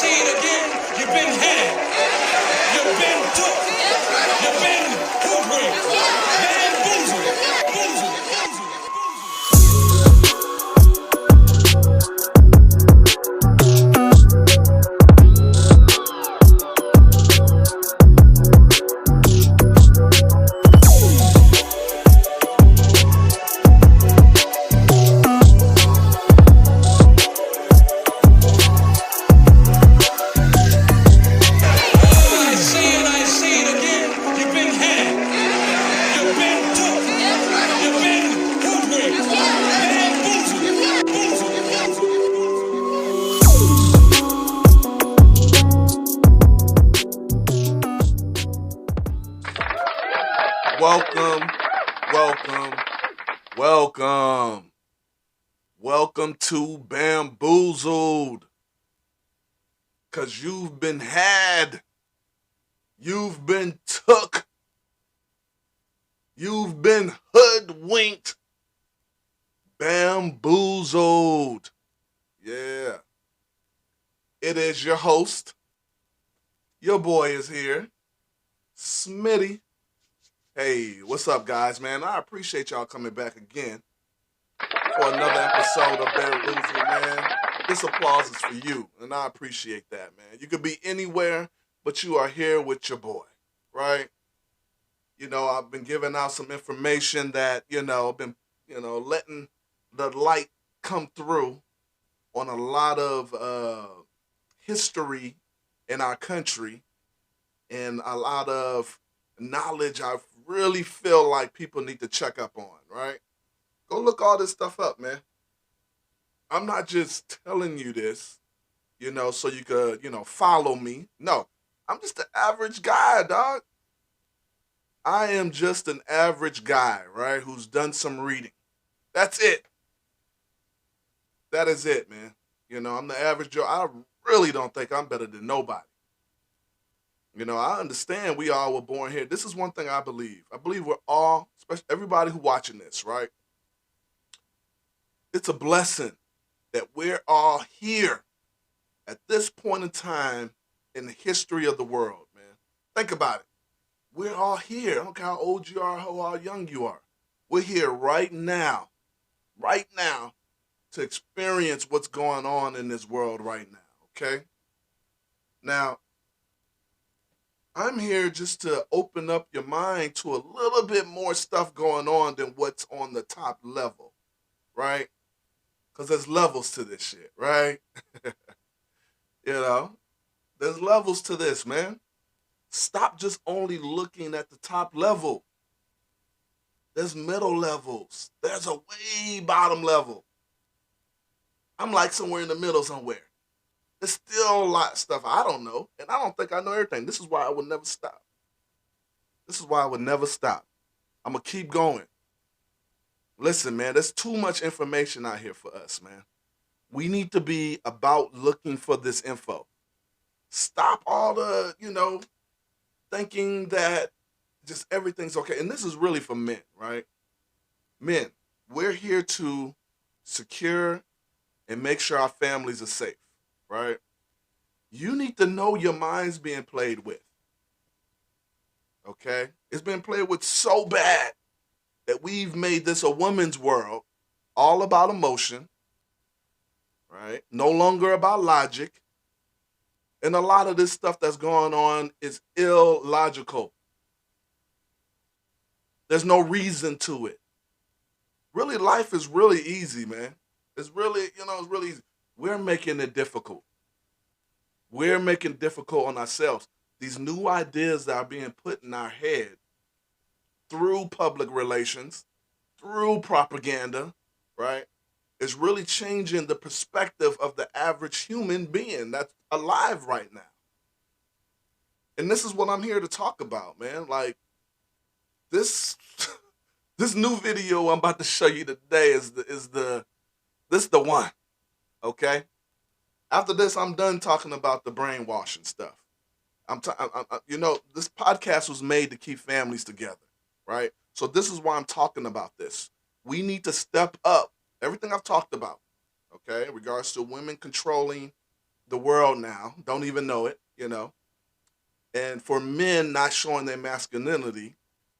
say it again. You've been had. You've been took. You've been hoodwinked. Bamboozled. Bamboozled. I say it again. You've been had. You've been took. You've been hoodwinked. Bamboozled. Bamboozled. Welcome, welcome, welcome. Welcome to Bamboozled. Cause you've been had. You've been took. You've been hoodwinked. Bamboozled. Yeah. It is your host. Your boy is here. Smitty. Hey, what's up, guys, man? I appreciate y'all coming back again for another episode of Bamboozled, man. This applause is for you, and I appreciate that, man. You could be anywhere, but you are here with your boy, right? I've been giving out some information that, been, letting the light come through on a lot of history in our country and a lot of knowledge I really feel like people need to check up on, right? Go look all this stuff up, man. I'm not just telling you this, so you could, follow me. No, I'm just an average guy, dog. I am just an average guy, right, who's done some reading. That's it. That is it, man. I'm the average Joe. I really don't think I'm better than nobody. I understand we all were born here. This is one thing I believe. I believe we're all, especially everybody who watching this, right? It's a blessing that we're all here at this point in time in the history of the world, man. Think about it. We're all here. I don't care how old you are, how young you are. We're here right now, to experience what's going on in this world right now, okay? Now, I'm here just to open up your mind to a little bit more stuff going on than what's on the top level, right? Because there's levels to this shit, right? you know, there's levels to this, man. Stop just only looking at the top level. There's middle levels. There's a way bottom level. I'm like somewhere in the middle somewhere. There's still a lot of stuff I don't know, and I don't think I know everything. This is why I would never stop. This is why I would never stop. I'm going to keep going. Listen, man, there's too much information out here for us, man. We need to be about looking for this info. Stop all the, thinking that just everything's okay. And this is really for men, right? Men, we're here to secure and make sure our families are safe, right? You need to know your mind's being played with, okay? It's been played with so bad that we've made this a woman's world, all about emotion, right? No longer about logic. And a lot of this stuff that's going on is illogical. There's no reason to it. Really, life is really easy, man. It's really, it's really easy. We're making it difficult. We're making it difficult on ourselves. These new ideas that are being put in our head through public relations, through propaganda, right, is really changing the perspective of the average human being that's alive right now. And this is what I'm here to talk about, man. Like, this this new video I'm about to show you today is the one, okay? After this, I'm done talking about the brainwashing stuff. This podcast was made to keep families together, right? So this is why I'm talking about this. We need to step up everything I've talked about, okay, in regards to women controlling the world now, don't even know it, and for men not showing their masculinity,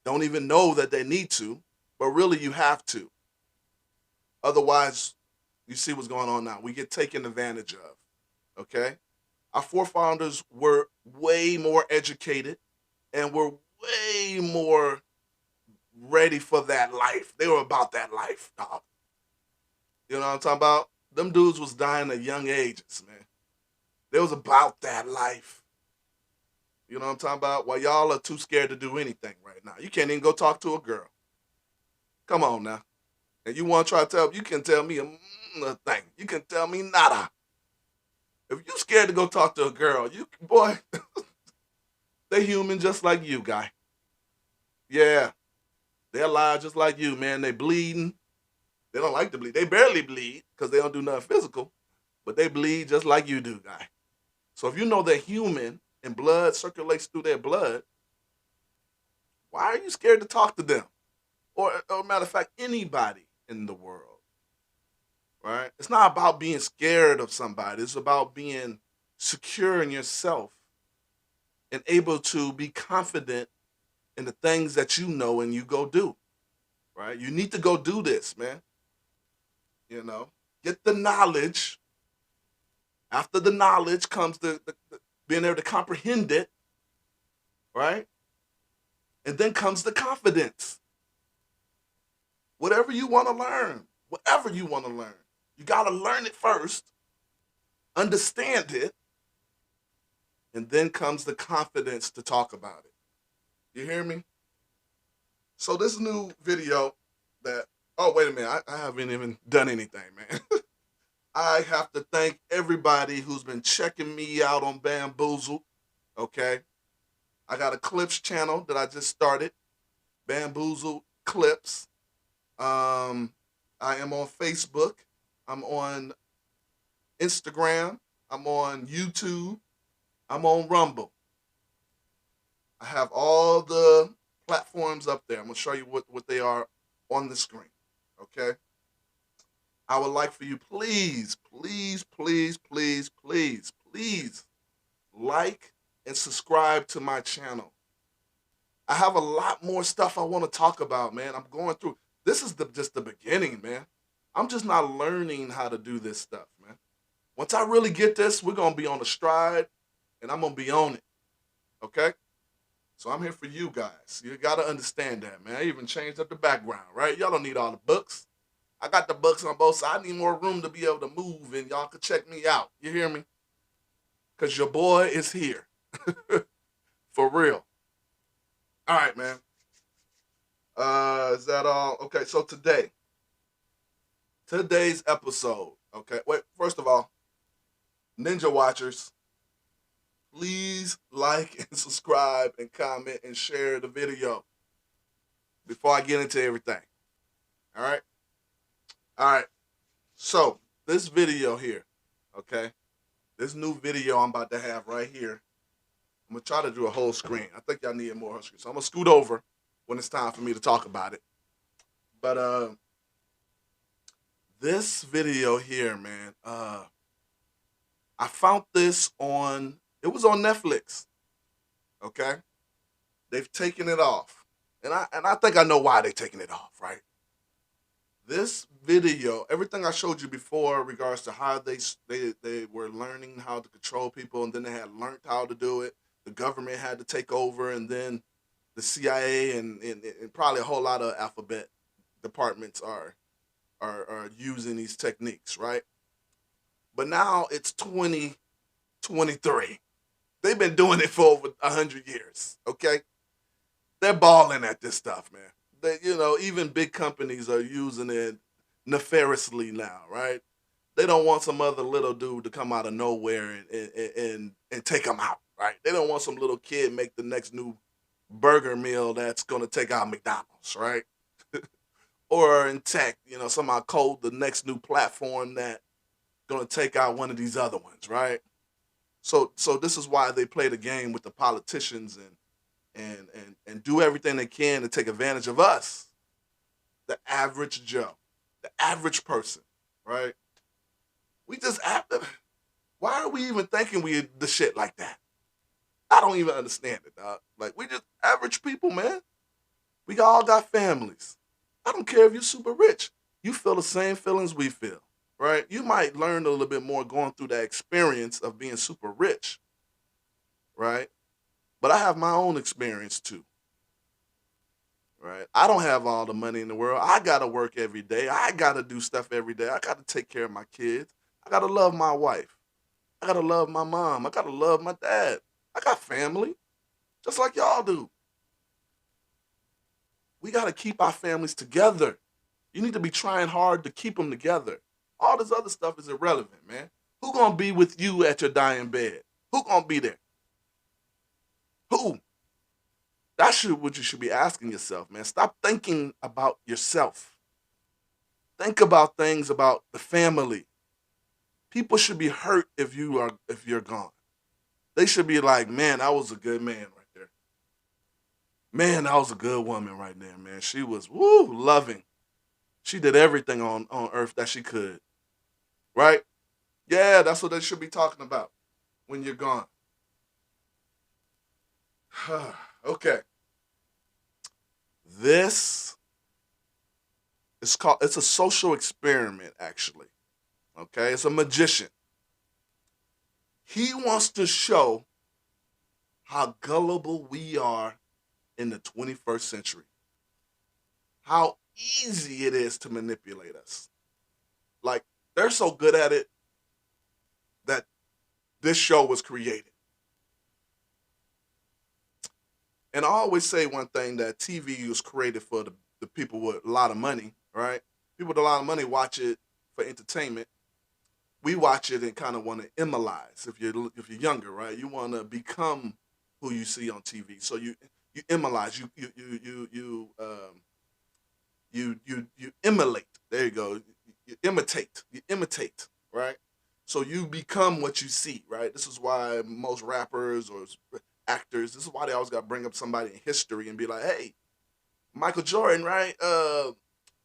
don't even know that they need to, but really you have to. Otherwise, you see what's going on now. We get taken advantage of. Okay? Our forefathers were way more educated and were way more ready for that life. They were about that life, dog. You know what I'm talking about? Them dudes was dying at young ages, man. They was about that life. You know what I'm talking about? While y'all are too scared to do anything right now. You can't even go talk to a girl. Come on now. And you want to try to tell, you can tell me a thing. You can tell me nada. If you scared to go talk to a girl, boy, they human just like you, guy. Yeah. They're alive just like you, man. They bleeding. They don't like to bleed. They barely bleed because they don't do nothing physical. But they bleed just like you do, guy. So if you know they're human and blood circulates through their blood, why are you scared to talk to them? Or matter of fact, anybody in the world, right? It's not about being scared of somebody. It's about being secure in yourself and able to be confident in the things that you know and you go do, right? You need to go do this, man. Get the knowledge. After the knowledge comes the being able to comprehend it, right? And then comes the confidence. Whatever you want to learn, you got to learn it first, understand it, and then comes the confidence to talk about it. You hear me? So this new video oh, wait a minute, I haven't even done anything, man. I have to thank everybody who's been checking me out on Bamboozled, okay? I got a clips channel that I just started, Bamboozled Clips. I am on Facebook. I'm on Instagram. I'm on YouTube. I'm on Rumble. I have all the platforms up there. I'm going to show you what they are on the screen, okay? I would like for you, please, please, please, please, please, please, like and subscribe to my channel. I have a lot more stuff I want to talk about, man. I'm going through. This is just the beginning, man. I'm just not learning how to do this stuff, man. Once I really get this, we're going to be on a stride, and I'm going to be on it, okay? So I'm here for you guys. You got to understand that, man. I even changed up the background, right? Y'all don't need all the books. I got the books on both sides. I need more room to be able to move, and y'all can check me out. You hear me? Because your boy is here. For real. All right, man. Is that all? Okay, so today's episode, okay? Wait, first of all, Ninja Watchers, please like and subscribe and comment and share the video before I get into everything. All right? All right. So, this video here, okay? This new video I'm about to have right here, I'm going to try to do a whole screen. I think y'all need more screen. So, I'm going to scoot over when it's time for me to talk about it. But, this video here, man, I found this it was on Netflix, okay? They've taken it off. And I think I know why they're taking it off, right? This video, everything I showed you before in regards to how they were learning how to control people, and then they had learned how to do it. The government had to take over, and then the CIA and probably a whole lot of alphabet departments are using these techniques, right? But now it's 2023. They've been doing it for over 100 years, okay? They're balling at this stuff, man. Even big companies are using it nefariously now, right? They don't want some other little dude to come out of nowhere and take them out, right? They don't want some little kid make the next new burger meal that's going to take out McDonald's, right? Or in tech, somehow code the next new platform that going to take out one of these other ones, right? So this is why they play the game with the politicians and do everything they can to take advantage of us, the average Joe, the average person, right? We just Why are we even thinking we the shit like that? I don't even understand it, dog. Like, we just average people, man. We all got families. I don't care if you're super rich. You feel the same feelings we feel, right? You might learn a little bit more going through that experience of being super rich, right? But I have my own experience too, right? I don't have all the money in the world. I got to work every day. I got to do stuff every day. I got to take care of my kids. I got to love my wife. I got to love my mom. I got to love my dad. I got family, just like y'all do. We got to keep our families together. You need to be trying hard to keep them together. All this other stuff is irrelevant, man. Who gonna be with you at your dying bed? Who gonna be there? Who? That's what you should be asking yourself, man. Stop thinking about yourself. Think about things about the family. People should be hurt if you're gone. They should be like, man, that was a good man right there. Man, that was a good woman right there, man. She was loving. She did everything on earth that she could. Right? Yeah, that's what they should be talking about when you're gone. Okay. This it's a social experiment, actually. Okay, it's a magician. He wants to show how gullible we are in the 21st century. How easy it is to manipulate us. Like, they're so good at it that this show was created. And I always say one thing, that TV was created for the people with a lot of money, right? People with a lot of money watch it for entertainment. We watch it and kind of want to emulate. If you're younger, right? You want to become who you see on TV. So you emulate. You emulate. There you go. You imitate. You imitate, right? So you become what you see, right? This is why most rappers or actors, this is why they always got to bring up somebody in history and be like, hey, Michael Jordan, right?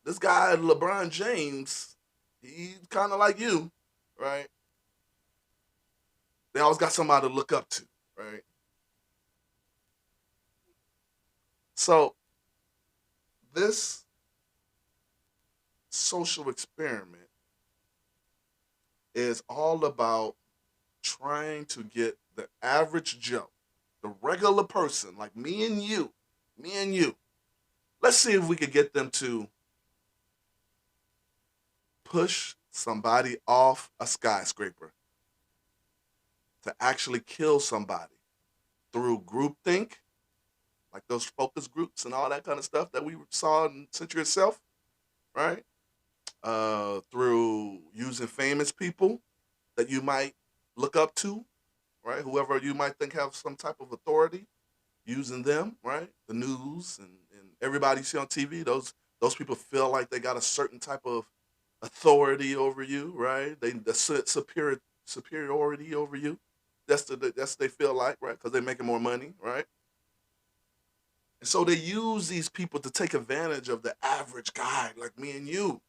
This guy, LeBron James, he's kind of like you, right? They always got somebody to look up to, right? So this social experiment is all about trying to get the average Joe, the regular person like me and you. Let's see if we could get them to push somebody off a skyscraper, to actually kill somebody through groupthink, like those focus groups and all that kind of stuff that we saw in Century Itself, right? Through using famous people that you might look up to, right? Whoever you might think have some type of authority, using them, right? The news and everybody you see on TV, those people feel like they got a certain type of authority over you, right? The superiority over you. That's what they feel like, right? Because they're making more money, right? And so they use these people to take advantage of the average guy like me and you.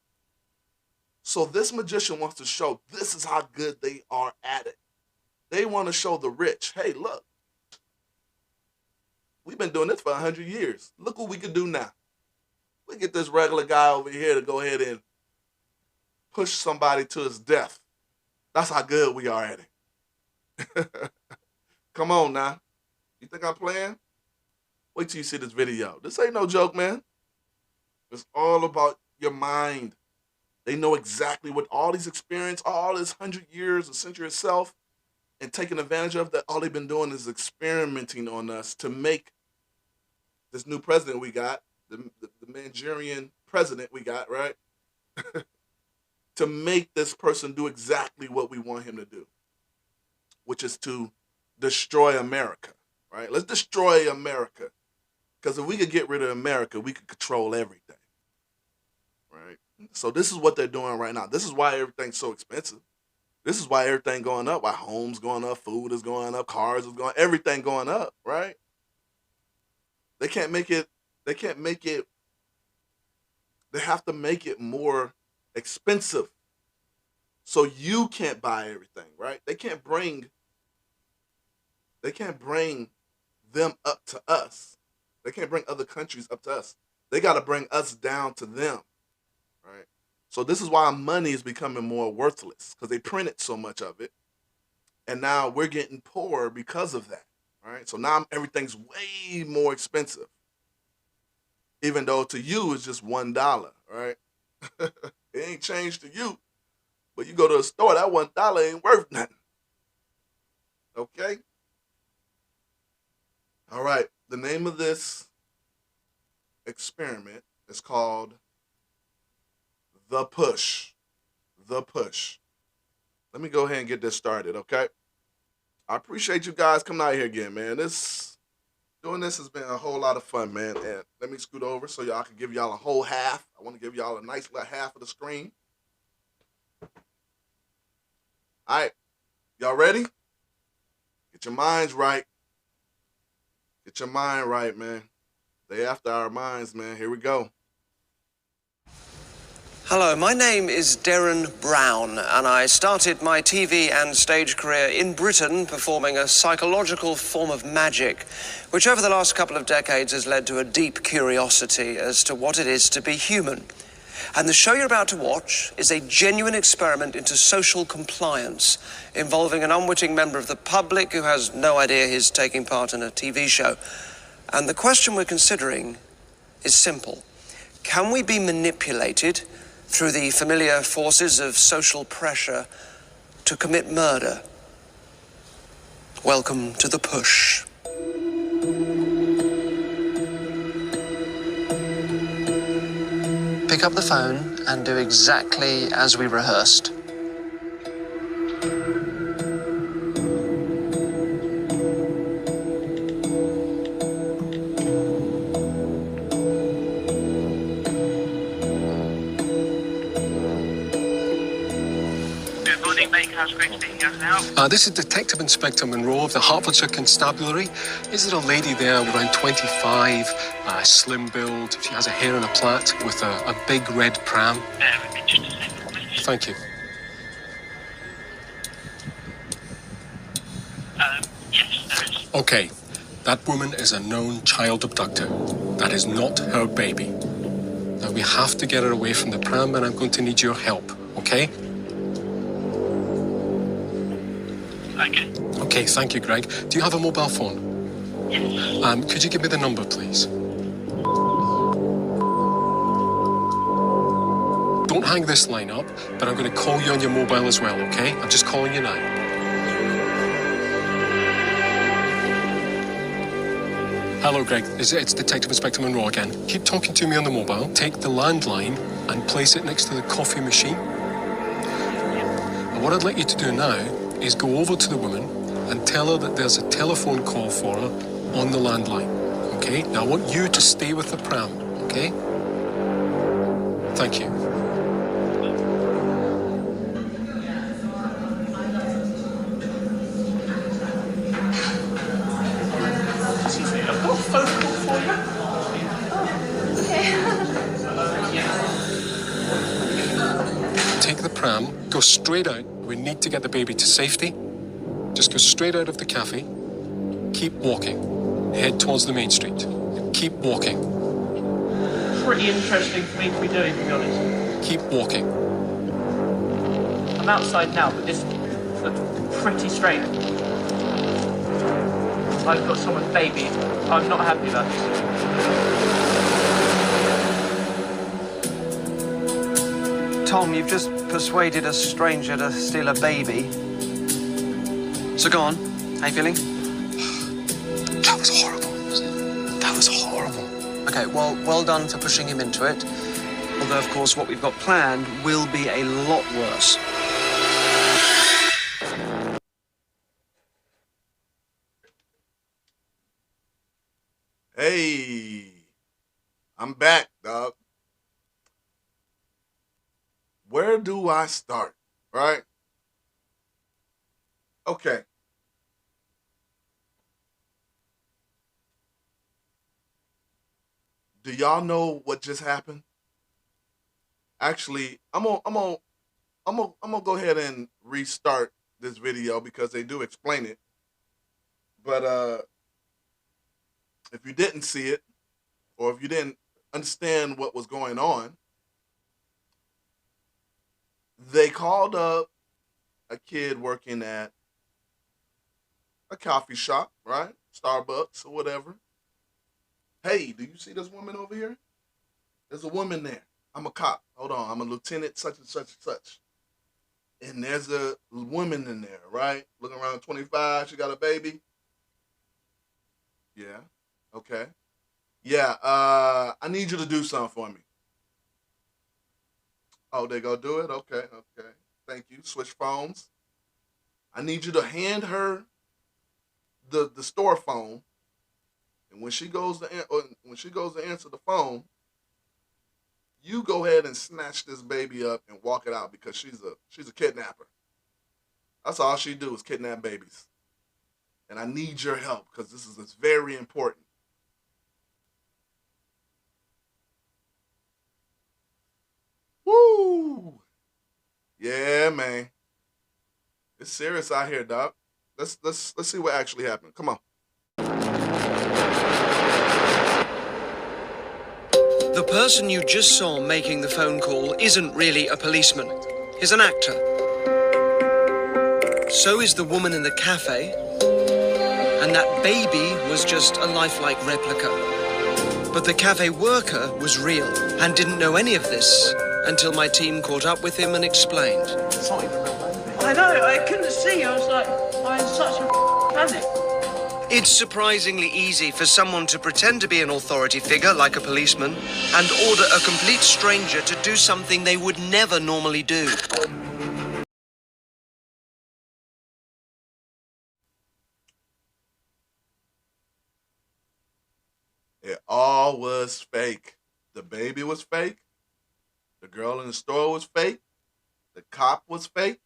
So this magician wants to show this is how good they are at it. They want to show the rich, hey, look, we've been doing this for 100 years. Look what we can do now. We get this regular guy over here to go ahead and push somebody to his death. That's how good we are at it. Come on now. You think I'm playing? Wait till you see this video. This ain't no joke, man. It's all about your mind. They know exactly what all these experience, all this 100 years, a century itself, and taking advantage of that. All they've been doing is experimenting on us to make this new president we got, the Nigerian president we got, right? To make this person do exactly what we want him to do, which is to destroy America, right? Let's destroy America. Because if we could get rid of America, we could control everything, right? So this is what they're doing right now. This is why everything's so expensive. This is why everything going up, why homes going up, food is going up, cars is going, everything going up, right? They can't make it, they can't make it, they have to make it more expensive So you can't buy everything, right? They can't bring them up to us. They can't bring other countries up to us. They got to bring us down to them, right? So this is why money is becoming more worthless because they printed so much of it, and now we're getting poorer because of that, right? So now everything's way more expensive, even though to you it's just $1, right? It ain't changed to you, but you go to a store, that $1 ain't worth nothing. Okay. All right. The name of this experiment is called the push. The push. Let me go ahead and get this started, okay? I appreciate you guys coming out here again, man. Doing this has been a whole lot of fun, man. And let me scoot over so y'all can give y'all a whole half. I want to give y'all a nice little half of the screen. All right. Y'all ready? Get your minds right. Get your mind right, man. They after our minds, man. Here we go. Hello, my name is Darren Brown, and I started my TV and stage career in Britain performing a psychological form of magic, which over the last couple of decades has led to a deep curiosity as to what it is to be human. And the show you're about to watch is a genuine experiment into social compliance, involving an unwitting member of the public who has no idea he's taking part in a TV show. And the question we're considering is simple. Can we be manipulated through the familiar forces of social pressure to commit murder? Welcome to the push. Pick up the phone and do exactly as we rehearsed. This is Detective Inspector Monroe of the Hertfordshire Constabulary. Is there a lady there around 25, slim build, she has her hair in a plait with a big red pram? Thank you. Yes, there is. Okay, that woman is a known child abductor. That is not her baby. Now we have to get her away from the pram, and I'm going to need your help, okay? Okay. Okay, thank you, Greg. Do you have a mobile phone? Yes. Could you give me the number, please? Don't hang this line up, but I'm going to call you on your mobile as well, okay? I'm just calling you now. Hello, Greg. It's Detective Inspector Monroe again. Keep talking to me on the mobile. Take the landline and place it next to the coffee machine. And what I'd like you to do now is go over to the woman and tell her that there's a telephone call for her on the landline, okay? Now, I want you to stay with the pram, okay? Thank you. Excuse me, I've got a phone call for you. Take the pram, go straight out. We need to get the baby to safety. Just go straight out of the cafe. Keep walking. Head towards the main street. Keep walking. Pretty interesting for me to be doing, to be honest. Keep walking. I'm outside now, but this looks pretty strange. I've got someone's baby. I'm not happy about this. Tom, you've just persuaded a stranger to steal a baby. So go on. How you feeling? That was horrible. That was horrible. Okay, well done for pushing him into it. Although, of course, what we've got planned will be a lot worse. Hey, I'm back, dog. Where do I start, right? Okay. Do y'all know what just happened? Actually, I'm gonna I'm gonna go ahead and restart this video because they do explain it. But if you didn't see it, or if you didn't understand what was going on, they called up a kid working at a coffee shop, right? Starbucks or whatever. Hey, do you see this woman over here? There's a woman there. I'm a cop. Hold on. I'm a lieutenant such and such and such. And there's a woman in there, right? Looking around 25. She got a baby. Yeah. Okay. Yeah. I need you to do something for me. Oh, they go do it? Okay. Okay. Thank you. Switch phones. I need you to hand her the store phone. And when she goes to answer the phone, you go ahead and snatch this baby up and walk it out because she's a kidnapper. That's all she do is kidnap babies. And I need your help because this is very important. Woo! Yeah, man. It's serious out here, doc. Let's see what actually happened. Come on. The person you just saw making the phone call isn't really a policeman. He's an actor. So is the woman in the cafe. And that baby was just a lifelike replica. But the cafe worker was real and didn't know any of this until my team caught up with him and explained. I know, I couldn't see. I was like, I'm in such a panic. It's surprisingly easy for someone to pretend to be an authority figure like a policeman and order a complete stranger to do something they would never normally do. It all was fake. The baby was fake. The girl in the store was fake. The cop was fake.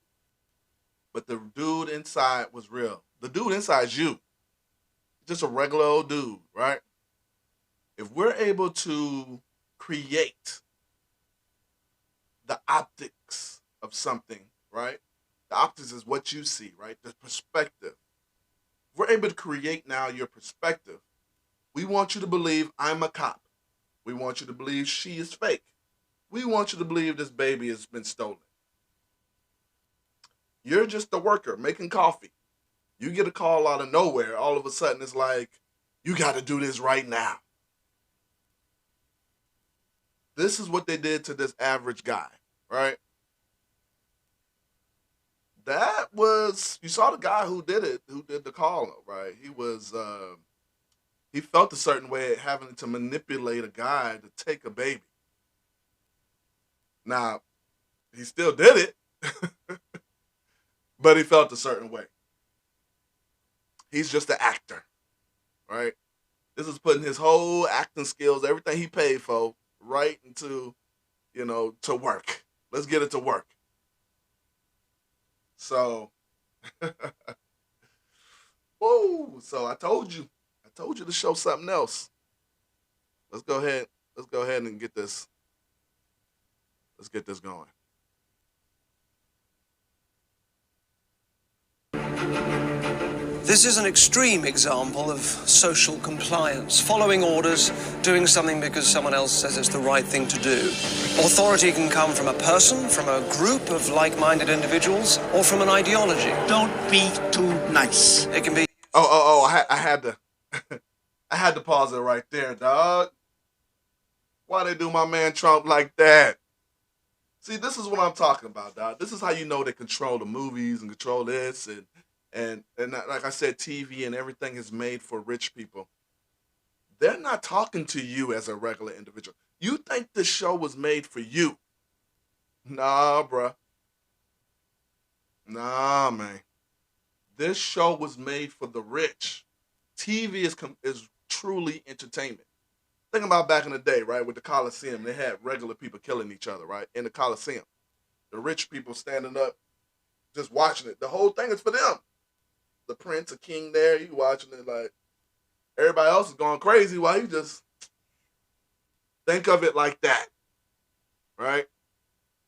But the dude inside was real. The dude inside is you. Just a regular old dude, right? If we're able to create the optics of something, right? The optics is what you see, right? The perspective. If we're able to create now your perspective, we want you to believe I'm a cop. We want you to believe she is fake. We want you to believe this baby has been stolen. You're just a worker making coffee. You get a call out of nowhere. All of a sudden, it's like, you got to do this right now. This is what they did to this average guy, right? That was, you saw the guy who did it, who did the call, right? He felt a certain way having to manipulate a guy to take a baby. Now, he still did it, but he felt a certain way. He's just an actor, right? This is putting his whole acting skills, everything he paid for, right into, to work. Let's get it to work. So, whoa! So I told you to show something else. Let's go ahead and get this. Let's get this going. This is an extreme example of social compliance, following orders, doing something because someone else says it's the right thing to do. Authority can come from a person, from a group of like-minded individuals, or from an ideology. Don't be too nice. It can be... I had to I had to pause it right there, dog. Why they do my man Trump like that? See, this is what I'm talking about, dog. This is how you know they control the movies and control this and like I said, TV and everything is made for rich people. They're not talking to you as a regular individual. You think this show was made for you? Nah, bruh. Nah, man. This show was made for the rich. TV is truly entertainment. Think about back in the day, right, with the Coliseum. They had regular people killing each other, right, in the Coliseum. The rich people standing up, just watching it. The whole thing is for them. The prince, a king there, you watching it like everybody else is going crazy while you just think of it like that, right?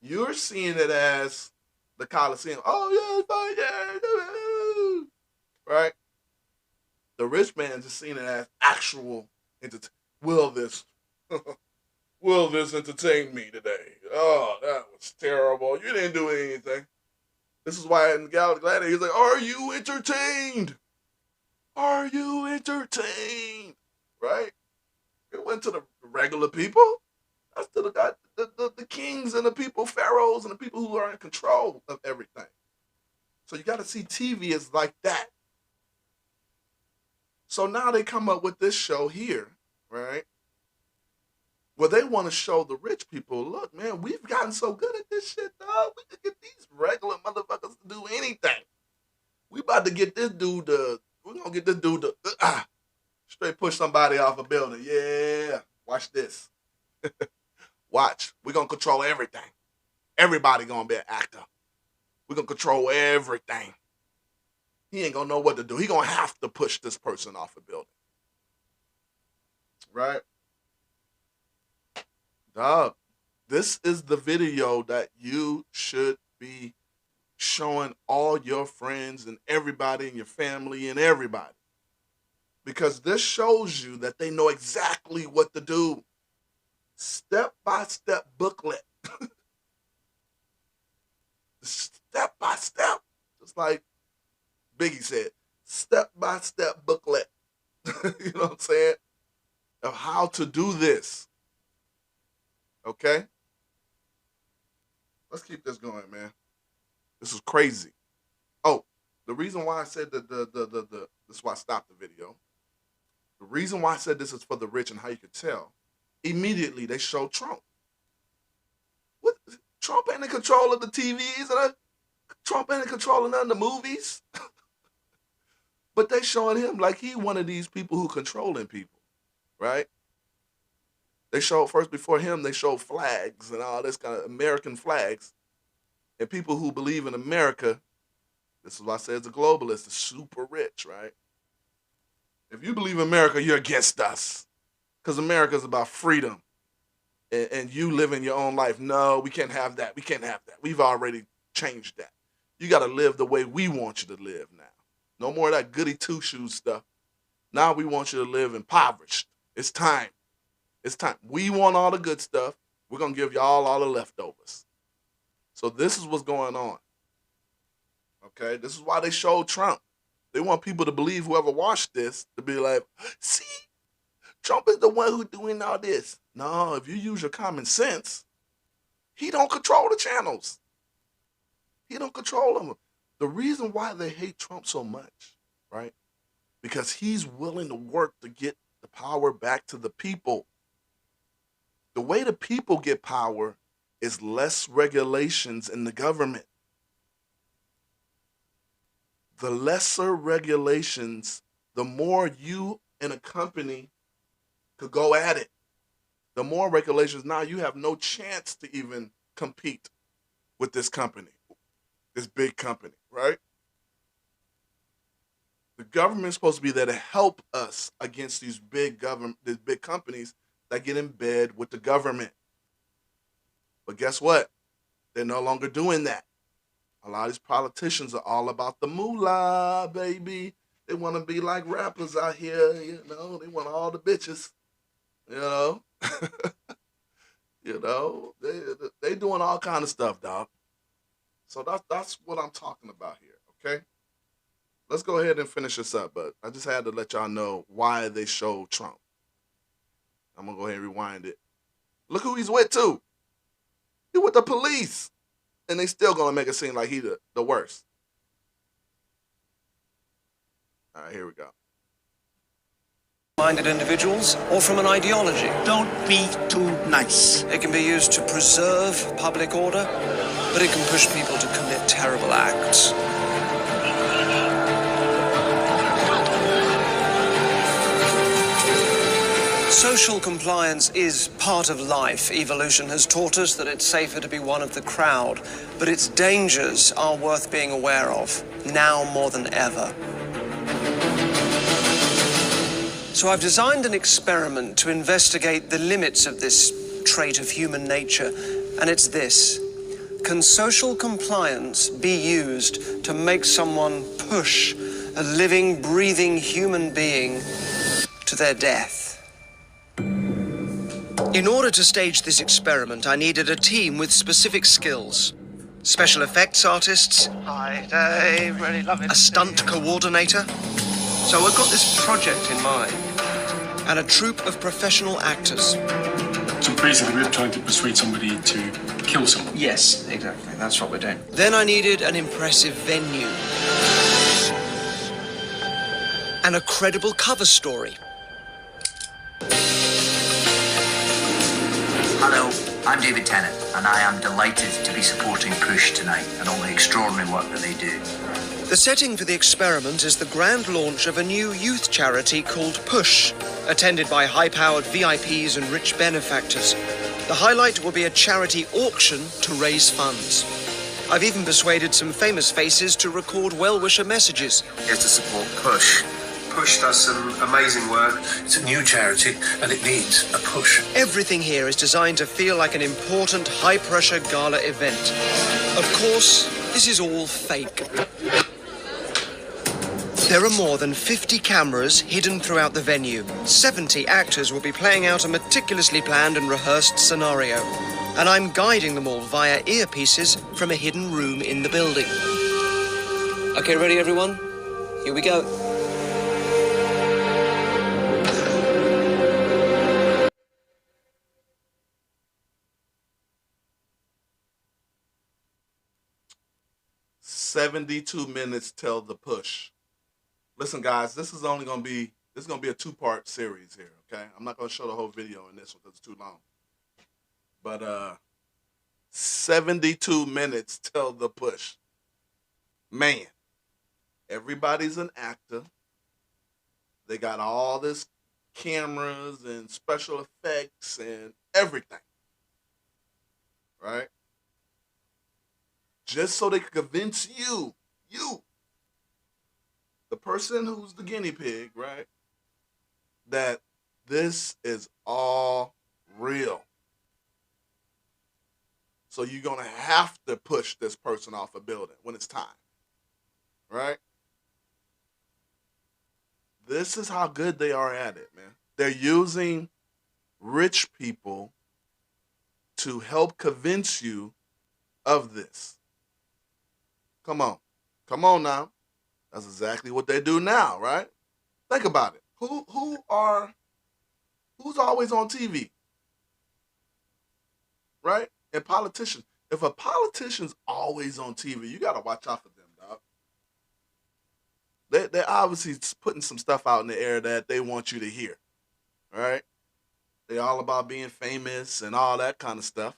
You're seeing it as the Coliseum. Oh, yeah, it's fine, yeah. Right? The rich man just seen it as actual entertainment. Will this entertain me today? Oh, that was terrible. You didn't do anything. This is why in Gladiator, he's like, are you entertained? Are you entertained? Right? It went to the regular people. That's to the kings and the people, pharaohs, and the people who are in control of everything. So you got to see TV as like that. So now they come up with this show here, right? Well, they want to show the rich people, look, man, we've gotten so good at this shit, dog. We could get these regular motherfuckers to do anything. We about to get this dude to, we're going to get this dude to straight push somebody off a building. Yeah, watch this. Watch. We're going to control everything. Everybody going to be an actor. We're going to control everything. He ain't going to know what to do. He going to have to push this person off a building. Right? Dog, this is the video that you should be showing all your friends and everybody in your family and everybody. Because this shows you that they know exactly what to do. Step-by-step booklet. Step-by-step. Just like Biggie said, step-by-step booklet. You know what I'm saying? Of how to do this. Okay? Let's keep this going, man. This is crazy. Oh, the reason why I said this is why I stopped the video. The reason why I said this is for the rich and how you could tell. Immediately they showed Trump. What? Trump ain't in control of the TVs and Trump ain't in control of none of the movies. But they showing him like he one of these people who controlling people, right? They showed first before him, they showed flags and all this kind of American flags. And people who believe in America, this is why I say it's a globalist, is super rich, right? If you believe in America, you're against us. Because America is about freedom. And you living your own life. No, we can't have that. We can't have that. We've already changed that. You got to live the way we want you to live now. No more of that goody two-shoes stuff. Now we want you to live impoverished. It's time. It's time. We want all the good stuff. We're going to give y'all all the leftovers. So this is what's going on. Okay? This is why they showed Trump. They want people to believe, whoever watched this, to be like, see, Trump is the one who's doing all this. No, if you use your common sense, he don't control the channels. He don't control them. The reason why they hate Trump so much, right? Because he's willing to work to get the power back to the people. The way the people get power is less regulations in the government. The lesser regulations, the more you and a company could go at it. The more regulations, now you have no chance to even compete with this company, this big company, right? The government's supposed to be there to help us against these big companies that get in bed with the government. But guess what? They're no longer doing that. A lot of these politicians are all about the moolah, baby. They want to be like rappers out here, you know. They want all the bitches, you know. You know, they doing all kind of stuff, dog. So that's what I'm talking about here, okay? Let's go ahead and finish this up, but I just had to let y'all know why they showed Trump. I'm going to go ahead and rewind it. Look who he's with, too. He with the police. And they still going to make it seem like he the worst. All right, here we go. Minded individuals or from an ideology. Don't be too nice. It can be used to preserve public order, but it can push people to commit terrible acts. Social compliance is part of life. Evolution has taught us that it's safer to be one of the crowd, but its dangers are worth being aware of, now more than ever. So I've designed an experiment to investigate the limits of this trait of human nature, and it's this. Can social compliance be used to make someone push a living, breathing human being to their death? In order to stage this experiment, I needed a team with specific skills. Special effects artists. Hi, Dave. Really love it. A stunt coordinator. So I've got this project in mind. And a troupe of professional actors. So basically, we're trying to persuade somebody to kill someone. Yes, exactly. That's what we're doing. Then I needed an impressive venue. And a credible cover story. Hello, I'm David Tennant, and I am delighted to be supporting Push tonight and all the extraordinary work that they do. The setting for the experiment is the grand launch of a new youth charity called Push, attended by high-powered VIPs and rich benefactors. The highlight will be a charity auction to raise funds. I've even persuaded some famous faces to record well-wisher messages. Here to support Push. Push does some amazing work. It's a new charity and it needs a push. Everything here is designed to feel like an important high-pressure gala event. Of course, this is all fake. There are more than 50 cameras hidden throughout the venue. 70 actors will be playing out a meticulously planned and rehearsed scenario. And I'm guiding them all via earpieces from a hidden room in the building. Okay, ready everyone? Here we go. "72 minutes till the push." Listen, guys, this is gonna be a 2-part series here. Okay, I'm not gonna show the whole video in this one because it's too long. But 72 minutes till the push. Man, everybody's an actor. They got all this cameras and special effects and everything, right? Just so they can convince you, the person who's the guinea pig, right, that this is all real. So you're going to have to push this person off a building when it's time, right? This is how good they are at it, man. They're using rich people to help convince you of this. Come on now. That's exactly what they do now, right? Think about it. Who's always on TV? Right? And politicians. If a politician's always on TV, you gotta watch out for them, dog. They're obviously putting some stuff out in the air that they want you to hear. Right? They're all about being famous and all that kind of stuff.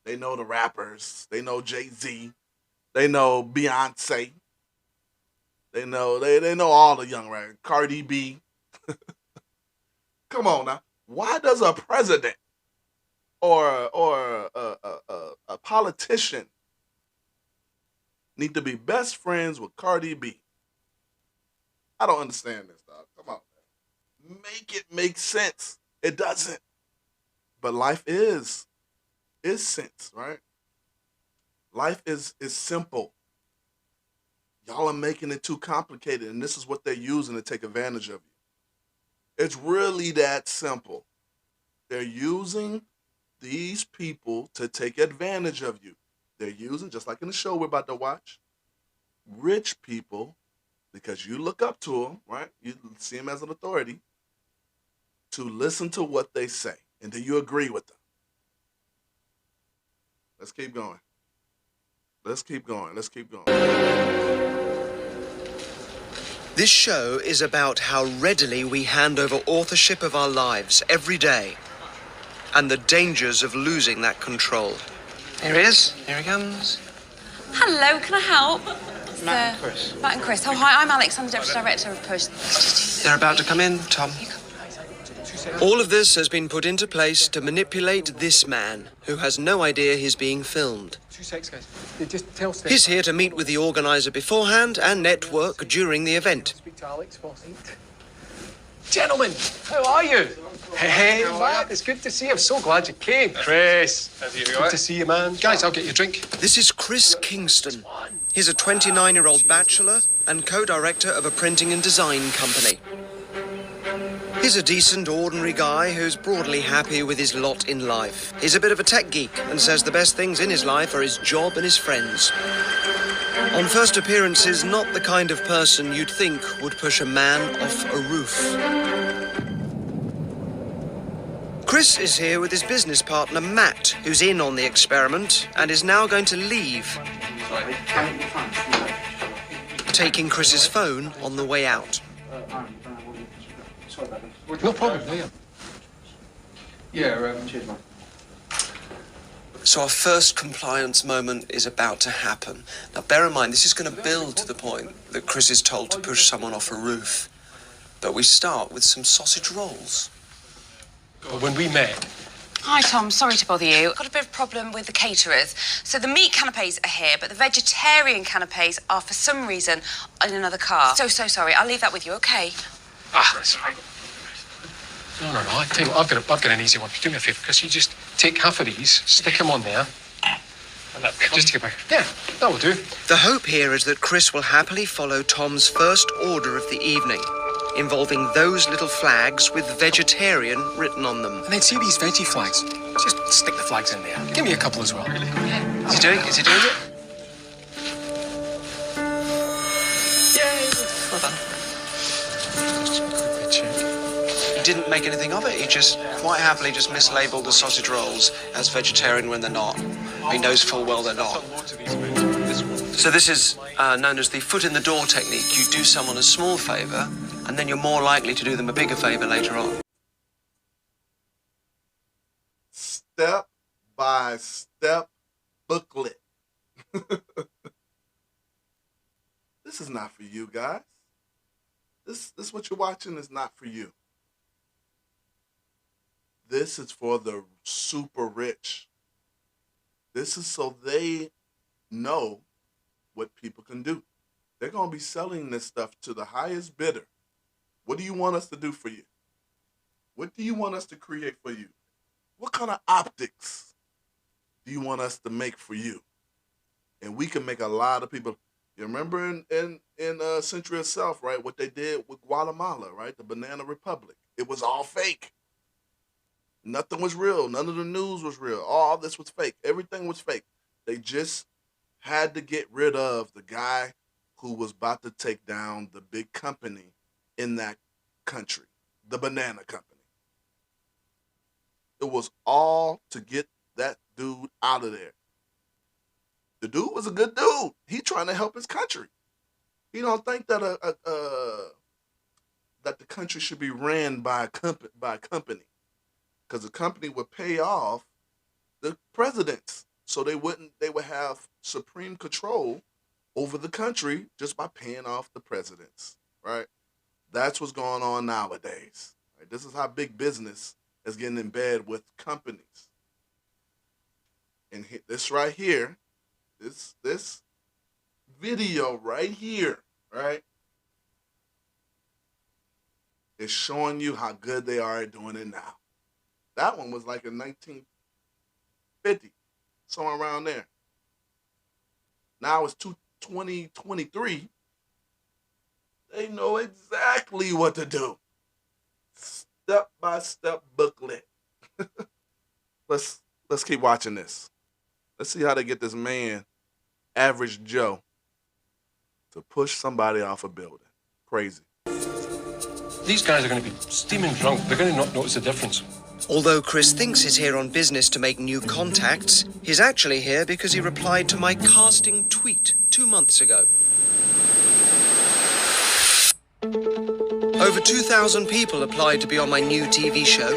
They know the rappers. They know Jay-Z. They know Beyonce. They know all the young rappers. Cardi B. Come on now. Why does a president or a politician need to be best friends with Cardi B? I don't understand this, dog. Come on, man. Make it make sense. It doesn't. But life is sense, right? Life is simple. Y'all are making it too complicated, and this is what they're using to take advantage of you. It's really that simple. They're using these people to take advantage of you. They're using, just like in the show we're about to watch, rich people, because you look up to them, right? You see them as an authority, to listen to what they say, and then you agree with them. Let's keep going. Let's keep going. This show is about how readily we hand over authorship of our lives every day and the dangers of losing that control. Here he is. Here he comes. Hello, can I help? Matt and Chris. Matt and Chris. Oh, hi, I'm Alex. I'm the Deputy Director of Push. They're about to come in, Tom. All of this has been put into place to manipulate this man, who has no idea he's being filmed. 2 seconds, guys. Just tell Steph. He's here to meet with the organizer beforehand and network during the event. Speak to Alex. Gentlemen, how are you? Hey, man, it's good to see you. I'm so glad you came, Chris. Good to see you, man. Guys, I'll get you a drink. This is Chris Kingston. He's a 29-year-old bachelor and co-director of a printing and design company. He's a decent, ordinary guy who's broadly happy with his lot in life. He's a bit of a tech geek and says the best things in his life are his job and his friends. On first appearances, not the kind of person you'd think would push a man off a roof. Chris is here with his business partner, Matt, who's in on the experiment and is now going to leave, taking Chris's phone on the way out. No problem, Liam. Cheers, man. So our first compliance moment is about to happen. Now, bear in mind, this is going to build to the point that Chris is told to push someone off a roof. But we start with some sausage rolls. When we met... Hi, Tom. Sorry to bother you. Got a bit of a problem with the caterers. So the meat canapes are here, but the vegetarian canapes are, for some reason, in another car. So sorry. I'll leave that with you, OK? That's right. No. I tell you what, I've got an easy one. Do me a favour, Chris. You just take half of these, stick them on there, and just take it back. Yeah, that will do. The hope here is that Chris will happily follow Tom's first order of the evening, involving those little flags with vegetarian written on them. And then see these veggie flags? Just stick the flags in there. Give me a couple as well. Is he doing it? Yay! Well done. He didn't make anything of it. He just quite happily just mislabeled the sausage rolls as vegetarian when they're not. He knows full well they're not. So this is known as the foot in the door technique. You do someone a small favour, and then you're more likely to do them a bigger favour later on. Step-by-step booklet. This is not for you guys. This what you're watching is not for you. This is for the super rich. This is so they know what people can do. They're going to be selling this stuff to the highest bidder. What do you want us to do for you? What do you want us to create for you? What kind of optics do you want us to make for you? And we can make a lot of people. You remember in Century of Self, right? What they did with Guatemala, right? The Banana Republic. It was all fake. Nothing was real. None of the news was real. All this was fake. Everything was fake. They just had to get rid of the guy who was about to take down the big company in that country, the banana company. It was all to get that dude out of there. The dude was a good dude. He trying to help his country. He don't think that that the country should be ran by a company. Because the company would pay off the presidents. So they would have supreme control over the country just by paying off the presidents, right? That's what's going on nowadays. Right? This is how big business is getting in bed with companies. And this right here, this video right here, right, is showing you how good they are at doing it now. That one was like in 1950, somewhere around there. Now it's 2023. They know exactly what to do. Step-by-step booklet. Let's keep watching this. Let's see how they get this man, Average Joe, to push somebody off a building. Crazy. These guys are going to be steaming drunk. They're going to not notice the difference. Although Chris thinks he's here on business to make new contacts, he's actually here because he replied to my casting tweet 2 months ago. Over 2,000 people applied to be on my new TV show,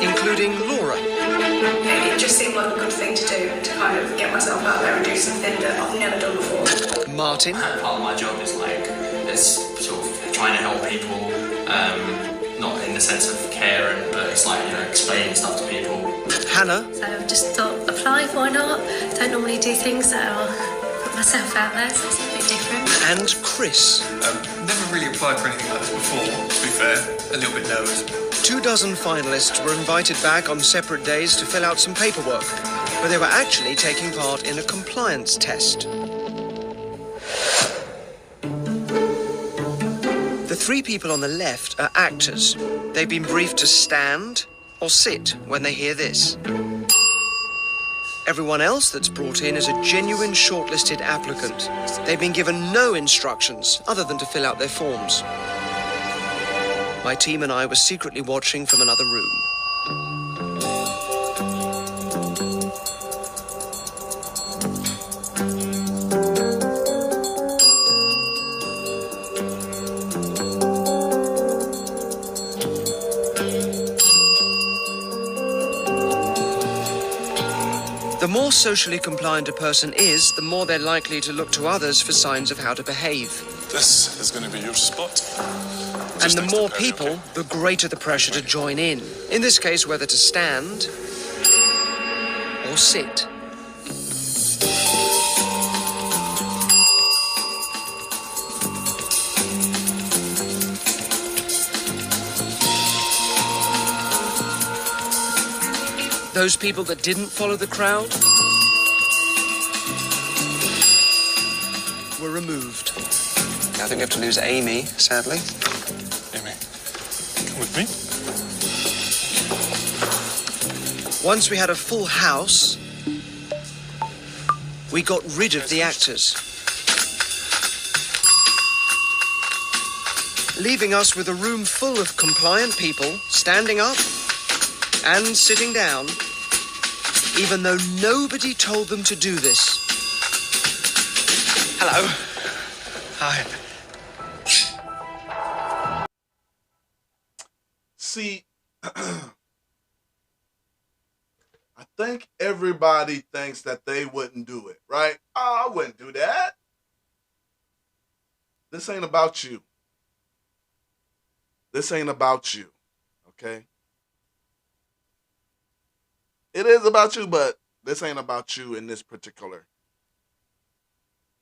including Laura. It just seemed like a good thing to do, to kind of get myself out there and do something that I've never done before. Martin. Part of my job is it's sort of trying to help people, not in the sense of caring, but it's like, explaining stuff to people. Hannah. So I've just thought, apply, why not? Don't normally do things that I'll put myself out there, so it's a bit different. And Chris. never really applied for anything like this before, to be fair. A little bit nervous. 24 finalists were invited back on separate days to fill out some paperwork, but they were actually taking part in a compliance test. The 3 people on the left are actors. They've been briefed to stand or sit when they hear this. Everyone else that's brought in is a genuine shortlisted applicant. They've been given no instructions other than to fill out their forms. My team and I were secretly watching from another room. The more socially compliant a person is, the more they're likely to look to others for signs of how to behave. This is going to be your spot. And the more people, the greater the pressure to join in. In this case, whether to stand or sit. Those people that didn't follow the crowd were removed. I think we have to lose Amy, sadly. Amy, come with me. Once we had a full house, we got rid of the actors, leaving us with a room full of compliant people standing up and sitting down, even though nobody told them to do this. Hello. Hi. See, I think everybody thinks that they wouldn't do it, right? Oh, I wouldn't do that. This ain't about you. This ain't about you, okay? It is about you, but this ain't about you in this particular.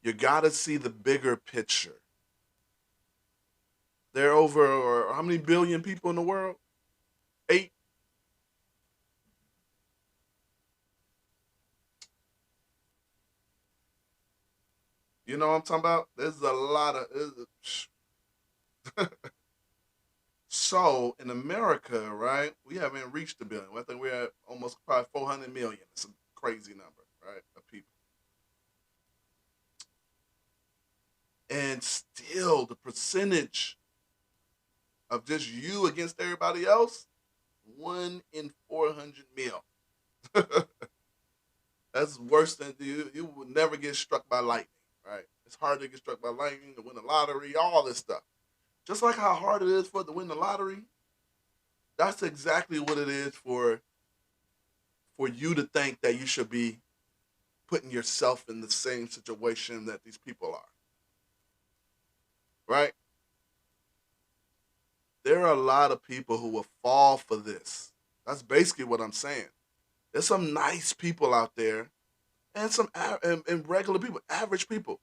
You gotta see the bigger picture. There are over, how many billion people in the world? 8. You know what I'm talking about? There's a lot of... So, in America, right, we haven't reached a billion. I think we're at almost probably 400 million. It's a crazy number, right, of people. And still, the percentage of just you against everybody else, 1 in 400 mil. That's worse than you would never get struck by lightning, right? It's hard to get struck by lightning, to win the lottery, all this stuff. Just like how hard it is for it to win the lottery, that's exactly what it is for you to think that you should be putting yourself in the same situation that these people are. Right? There are a lot of people who will fall for this. That's basically what I'm saying. There's some nice people out there and some and regular people, average people.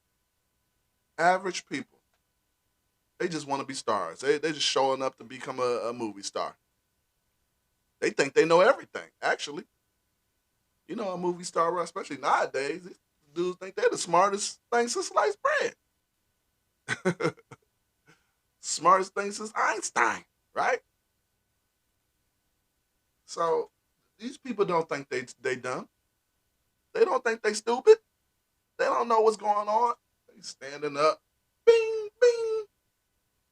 Average people. They just want to be stars. They just showing up to become a movie star. They think they know everything, actually. You know, a movie star, especially nowadays, these dudes think they're the smartest thing since sliced bread. Smartest thing since Einstein, right? So these people don't think they dumb. They don't think they stupid. They don't know what's going on. They standing up. Bing, bing.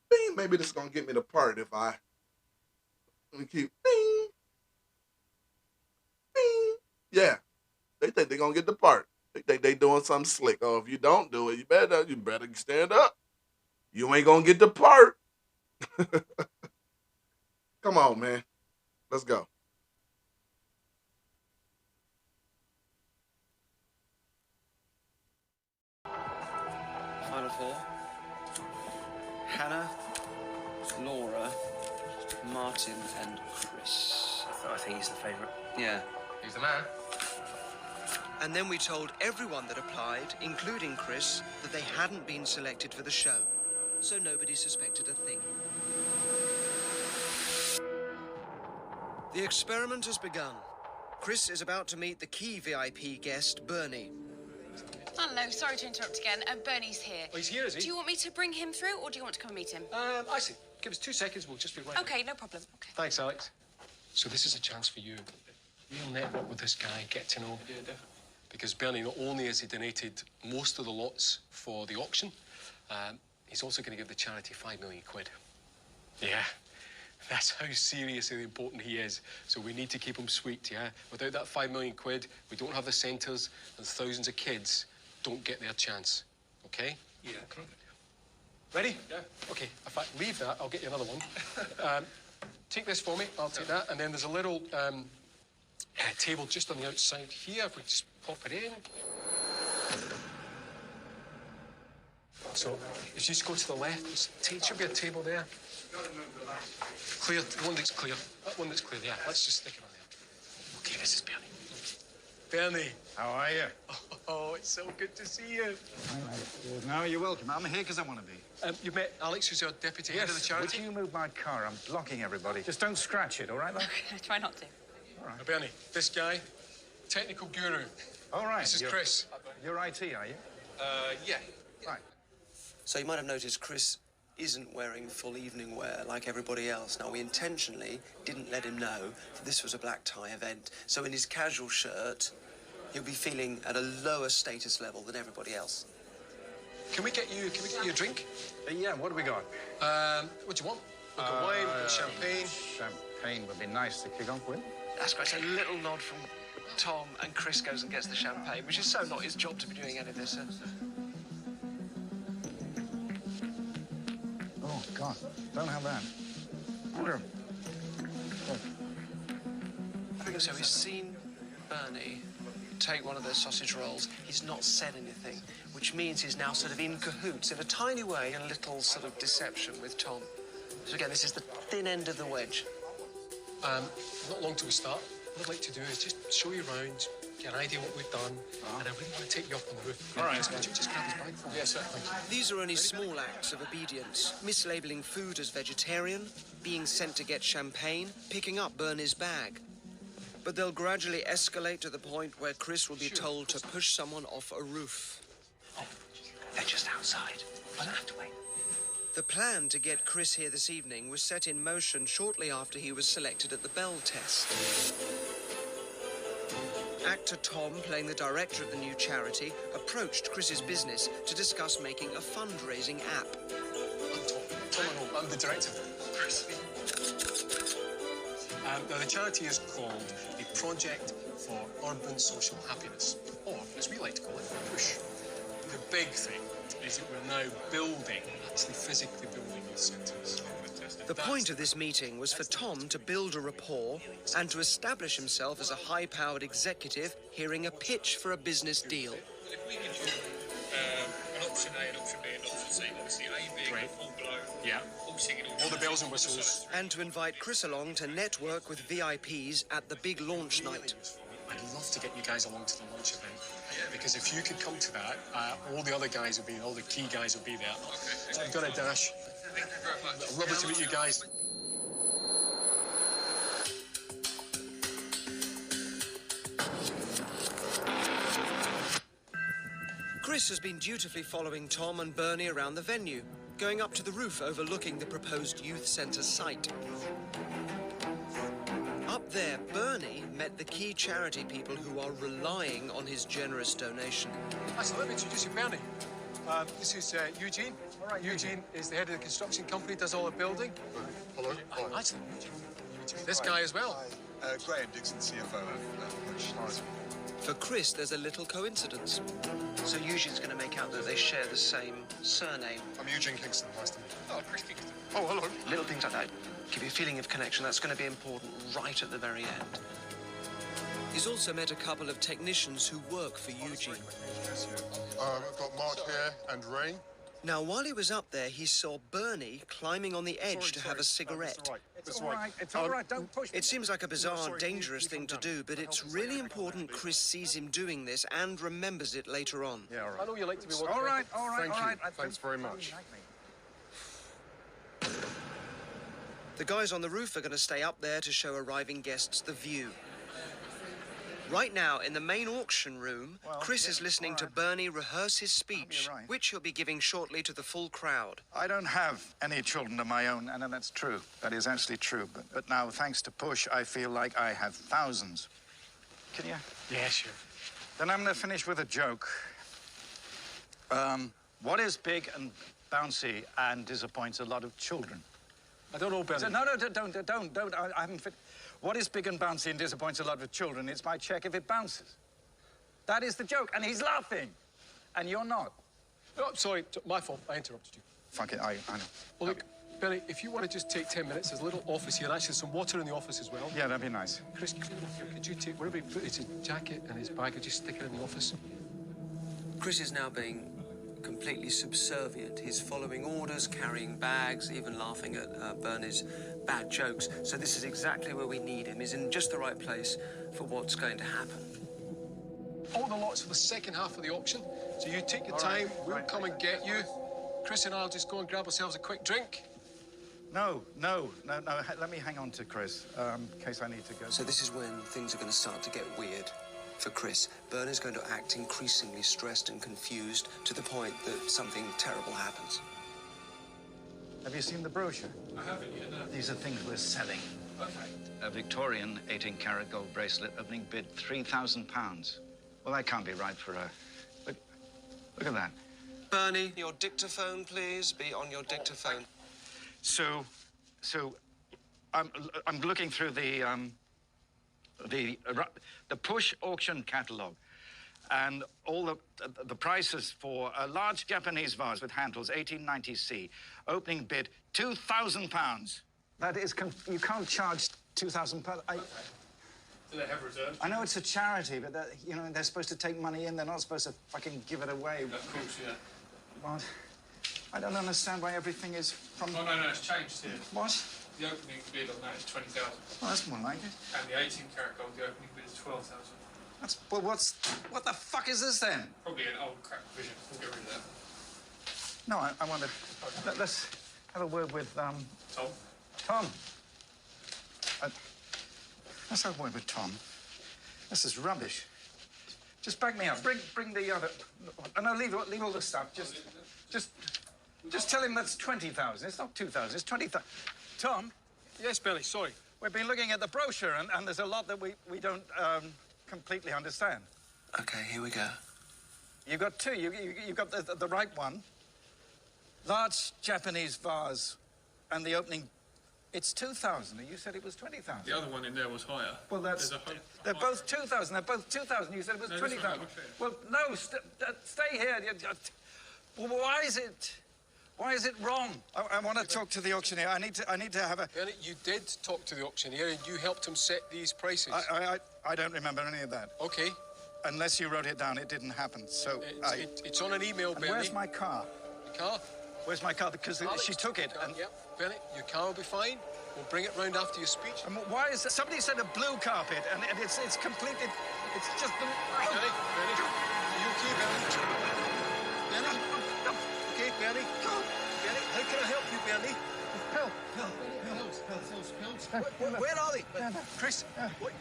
Bing, maybe this is going to get me the part if let me keep, bing, bing. Yeah, they think they're going to get the part. They think they doing something slick. Oh, if you don't do it, you better stand up. You ain't going to get the part. Come on, man. Let's go. Final 4. Hannah, Laura, Martin, and Chris. I think he's the favourite. Yeah. He's the man. And then we told everyone that applied, including Chris, that they hadn't been selected for the show. so nobody suspected a thing. The experiment has begun. Chris is about to meet the key VIP guest, Bernie. Hello, sorry to interrupt again. Bernie's here. Oh, he's here, is he? Do you want me to bring him through, or do you want to come and meet him? I see. Give us 2 seconds, we'll just be right Okay, no problem. Okay. Thanks, Alex. So this is a chance for you. Real network with this guy, get to know. Yeah, definitely. Because Bernie, not only has he donated most of the lots for the auction, he's also going to give the charity 5 million quid. Yeah, that's how seriously important he is. So we need to keep him sweet, yeah? Without that 5 million quid, we don't have the centres, and thousands of kids don't get their chance. Okay? Yeah. Okay. Ready? Yeah. Okay, in fact, leave that. I'll get you another one. Take this for me. I'll take that. And then there's a little table just on the outside here. If we just pop it in. So if you just go to the left, there should be a table there. Clear. The one that's clear. That one that's clear, yeah. Let's just stick it on there. Okay, this is Bernie. Bernie. How are you? Oh, it's so good to see you. No, you're welcome. I'm here because I want to be. You've met Alex, who's our deputy head of the charity? Would you move my car? I'm blocking everybody. Just don't scratch it, all right, love? Okay, try not to. All right. Bernie, this guy, technical guru. All right. This is Chris. You're IT, are you? Yeah. Right. So you might have noticed Chris isn't wearing full evening wear like everybody else. Now, we intentionally didn't let him know that this was a black tie event. So in his casual shirt, he'll be feeling at a lower status level than everybody else. Can we get you a drink? Yeah, what do we got? What do you want? We've got wine, we've got champagne. Champagne would be nice to kick off with. That's great. A little nod from Tom, and Chris goes and gets the champagne, which is so not his job to be doing any of this. Oh, God. Don't have that. So he's seen Bernie take one of those sausage rolls. He's not said anything, which means he's now sort of in cahoots, in a tiny way, a little sort of deception with Tom. So again, this is the thin end of the wedge. Not long till we start. What I'd like to do is just show you around, get an idea what we've done, and I really want to take you up on the roof. All right. Just grab his bag for me. Yes, sir. Thank you. These are only small acts of obedience. Mislabeling food as vegetarian, being sent to get champagne, picking up Bernie's bag. But they'll gradually escalate to the point where Chris will be told to push someone off a roof. Oh, they're just outside. We'll have to wait. The plan to get Chris here this evening was set in motion shortly after he was selected at the Bell test. Actor Tom, playing the director of the new charity, approached Chris's business to discuss making a fundraising app. I'm the director. Chris. Now, the charity is called the Project for Urban Social Happiness, or, as we like to call it, PUSH. The big thing is that we're now actually physically building youth centres. The point of this meeting was for Tom to build a rapport and to establish himself as a high-powered executive hearing a pitch for a business deal. If we can do an option A, an option B, and an option C, obviously A being a full blow, all singing, all the bells and whistles. And to invite Chris along to network with VIPs at the big launch night. I'd love to get you guys along to the launch event, because if you could come to that, all the other guys will be, all the key guys will be there. So I've got a dash. Thank you very much. Lovely to meet you guys. Chris has been dutifully following Tom and Bernie around the venue, going up to the roof overlooking the proposed youth centre site. Up there, Bernie met the key charity people who are relying on his generous donation. So let me introduce you, Bernie. This is Eugene. All right, Eugene is the head of the construction company, does all the building. Hello. Hi, Eugene. This guy as well. Graham Dixon, CFO. For Chris, there's a little coincidence. So Eugene's going to make out that they share the same surname. I'm Eugene Kingston, nice to meet you. Oh, Chris Kingston. Oh, hello. Little things like that give you a feeling of connection. That's going to be important right at the very end. He's also met a couple of technicians who work for Eugene. I've got Mark here and Ray. Now, while he was up there, he saw Bernie climbing on the edge to have a cigarette. It's all right. It's all right. Don't push me. It seems like a bizarre, dangerous thing to do, but it's really important Chris sees him doing this and remembers it later on. Yeah, all right. I know you like to be all right. Thank you. Thanks very much. The guys on the roof are going to stay up there to show arriving guests the view. Right now, in the main auction room, Chris is listening to Bernie rehearse his speech, which he'll be giving shortly to the full crowd. I don't have any children of my own, and that's true. That is actually true. But now, thanks to Push, I feel like I have thousands. Can you? Yeah, sure. Then I'm going to finish with a joke. What is big and bouncy and disappoints a lot of children? I don't know, Bernie. No, don't. I haven't fit. What is big and bouncy and disappoints a lot of children? It's my check if it bounces. That is the joke, and he's laughing, and you're not. Oh, sorry, my fault. I interrupted you. Fuck it, I know. Well, look, Bernie, if you want to just take 10 minutes, there's a little office here. Actually, some water in the office as well. Yeah, that'd be nice. Chris, could you take wherever he put his jacket and his bag, and just stick it in the office? Chris is now being completely subservient. He's following orders, carrying bags, even laughing at Bernie's bad jokes. So this is exactly where we need him. He's in just the right place for what's going to happen. All the lots for the second half of the auction. So you take your time, we'll come and get you. Chris and I'll just go and grab ourselves a quick drink. No. Let me hang on to Chris, in case I need to go. So this is when things are going to start to get weird. For Chris, Bernie's going to act increasingly stressed and confused to the point that something terrible happens. Have you seen the brochure? I haven't yet, no. These are things we're selling. Okay. A Victorian 18-carat gold bracelet, opening bid £3,000. Well, that can't be right for a... Look at that. Bernie, your dictaphone, please. Be on your dictaphone. So I'm looking through the Push auction catalogue, and all the prices for a large Japanese vase with handles, 1890C, opening bid £2,000. That is, you can't charge £2,000. Do they have reserves? I know it's a charity, but they're supposed to take money in. They're not supposed to fucking give it away. Of course, yeah. What? I don't understand why everything is from... Oh, no, it's changed here. What? The opening bid on that is 20,000. Well, that's more like it. And the 18-carat gold, the opening bid is 12,000. Well, what the fuck is this then? Probably an old crap provision. We'll get rid of that. No, I wonder. Let's have a word with Tom. Tom. Let's have a word with Tom. This is rubbish. Just back me up. Bring the other. No, leave all the stuff. Just tell him that's 20,000. It's not 2,000. It's 20,000. Tom. Yes, Bernie. Sorry. We've been looking at the brochure, and there's a lot that we don't completely understand. Okay, here we go. You got two. You got the right one. Large Japanese vase, and the opening. It's 2,000. You said it was 20,000. The other one in there was higher. Well, they're both 2,000. They're both 2,000. You said it was 20,000. Right, well, no, stay here. Well, why is it wrong? I want to talk to the auctioneer. I need to have a... Bernie, you did talk to the auctioneer and you helped him set these prices. I don't remember any of that. Okay. Unless you wrote it down, it didn't happen. So it's on an email, Bernie. Where's my car? The car? Where's my car? Because she took it. Yeah, Bernie, your car will be fine. We'll bring it round after your speech. And why is it? Somebody said a blue carpet, and it's completely... It's just the... Bernie, are you okay, Bernie? Bernie? Okay, Bernie? Bernie, how can I help you, Bernie? Pills. Where are they? Chris,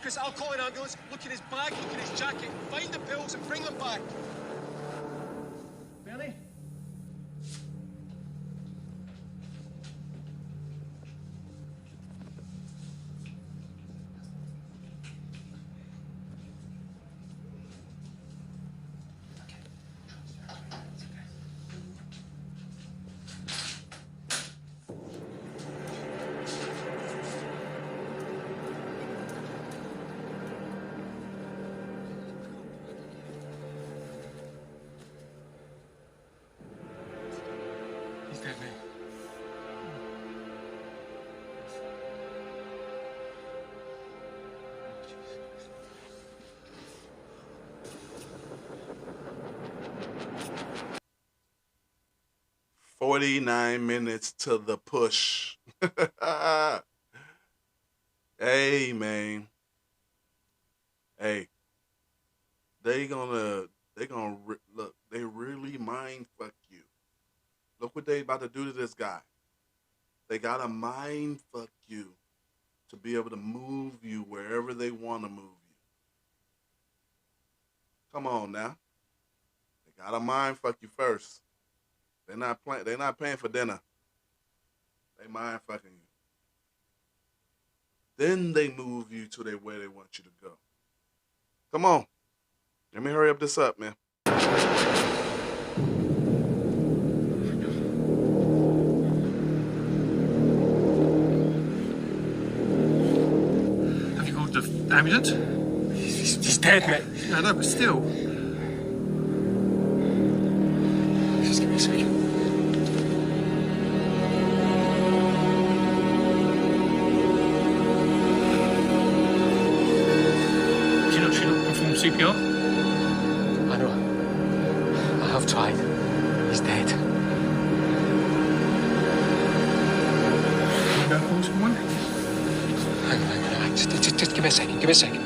Chris, I'll call an ambulance. Look at his bag, look at his jacket. Find the pills and bring them back. Bernie? He's dead, mate. $49 to the push. Hey, man. Hey. They gonna look, they really mind fuck you. Look what they about to do to this guy. They gotta mind fuck you to be able to move you wherever they want to move you. Come on now. They gotta mind fuck you first. They're not paying for dinner. They mind fucking you. Then they move you to where they want you to go. Come on. Let me hurry up this up, man. Have you called the ambulance? He's dead, mate. I know, but still. Just give me a second. Should not perform CPR? I know. I have tried. He's dead. You gonna call someone? Hang on. Just give me a second. Give me a second.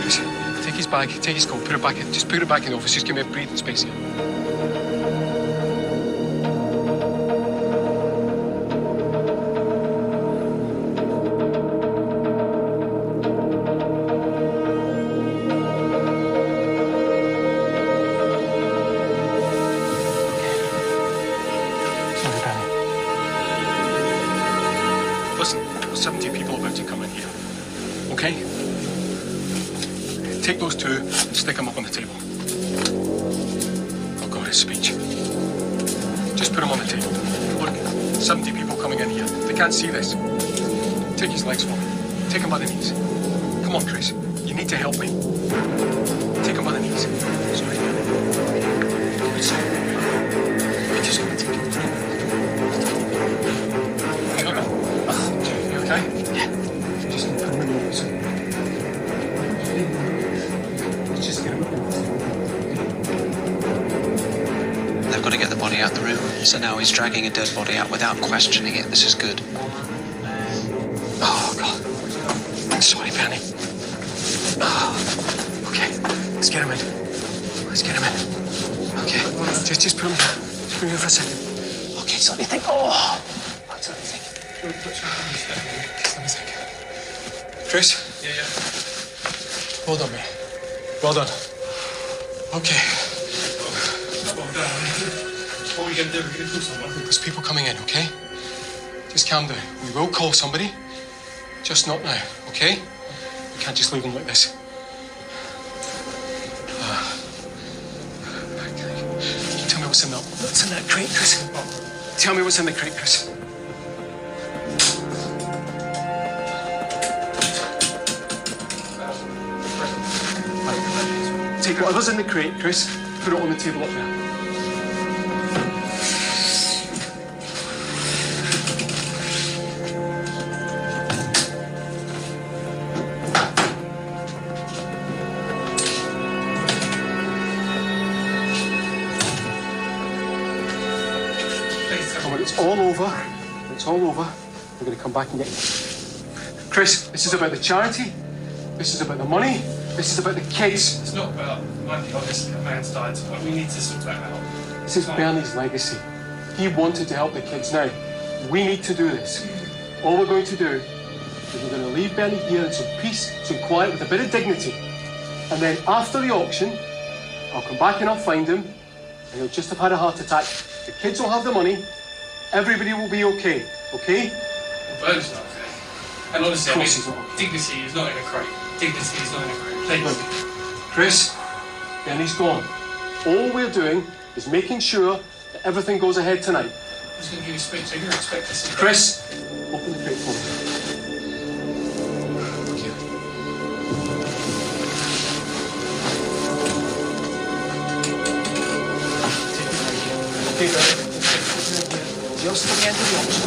Chris, take his bag, take his coat, put it back in. Just put it back in the office. Just give me a breathing space here. Listen, there's 70 people about to come in here. Okay? Take those two and stick them up on the table. Oh God, his speech. Just put them on the table. Look, 70 people coming in here. They can't see this. Take his legs for me. Take him by the knees. Come on, Chris. You need to help me. Take him by the knees. Sorry. I'm just gonna take him. You okay? Yeah. Just put him in the office. Just get him up. They've got to get the body out the room, so now he's dragging a dead body out without questioning it. This is good. Oh, God. Sorry, Penny. Oh, okay. Let's get him in. Let's get him in. Okay. Just put him here. Just put him here for a second. Okay, just let me think. Oh! Just let me think. Just let me think. Chris? Yeah. Well done, mate. Well done. Okay. Well done. What are we going to do? We're going to call someone. There's people coming in, okay? Just calm down. We will call somebody. Just not now, okay? We can't just leave them like this. Tell me what's in that crate, Chris. Tell me what's in the crate, Chris. Take whatever's in the crate, Chris. Put it on the table up there. When it's all over, we're going to come back and get you. Chris, this is about the charity. This is about the money. This is about the kids. It's not about money, obviously. A man's died, so we need to sort that out. This is Bernie's legacy. He wanted to help the kids. Now, we need to do this. All we're going to do is we're going to leave Bernie here in some peace, some quiet, with a bit of dignity. And then after the auction, I'll come back and I'll find him, and he'll just have had a heart attack. The kids will have the money. Everybody will be okay. Okay? Well, Bernie's not okay. And honestly, I mean, dignity is not in a crate. Dignity is not in a crate. Please. Look, Chris, Benny's gone. All we're doing is making sure that everything goes ahead tonight. I'm just going to give you a speech, so you're going to expect to see. Chris, open the crate for me. Thank you. Take it right. Just to the end of the auction.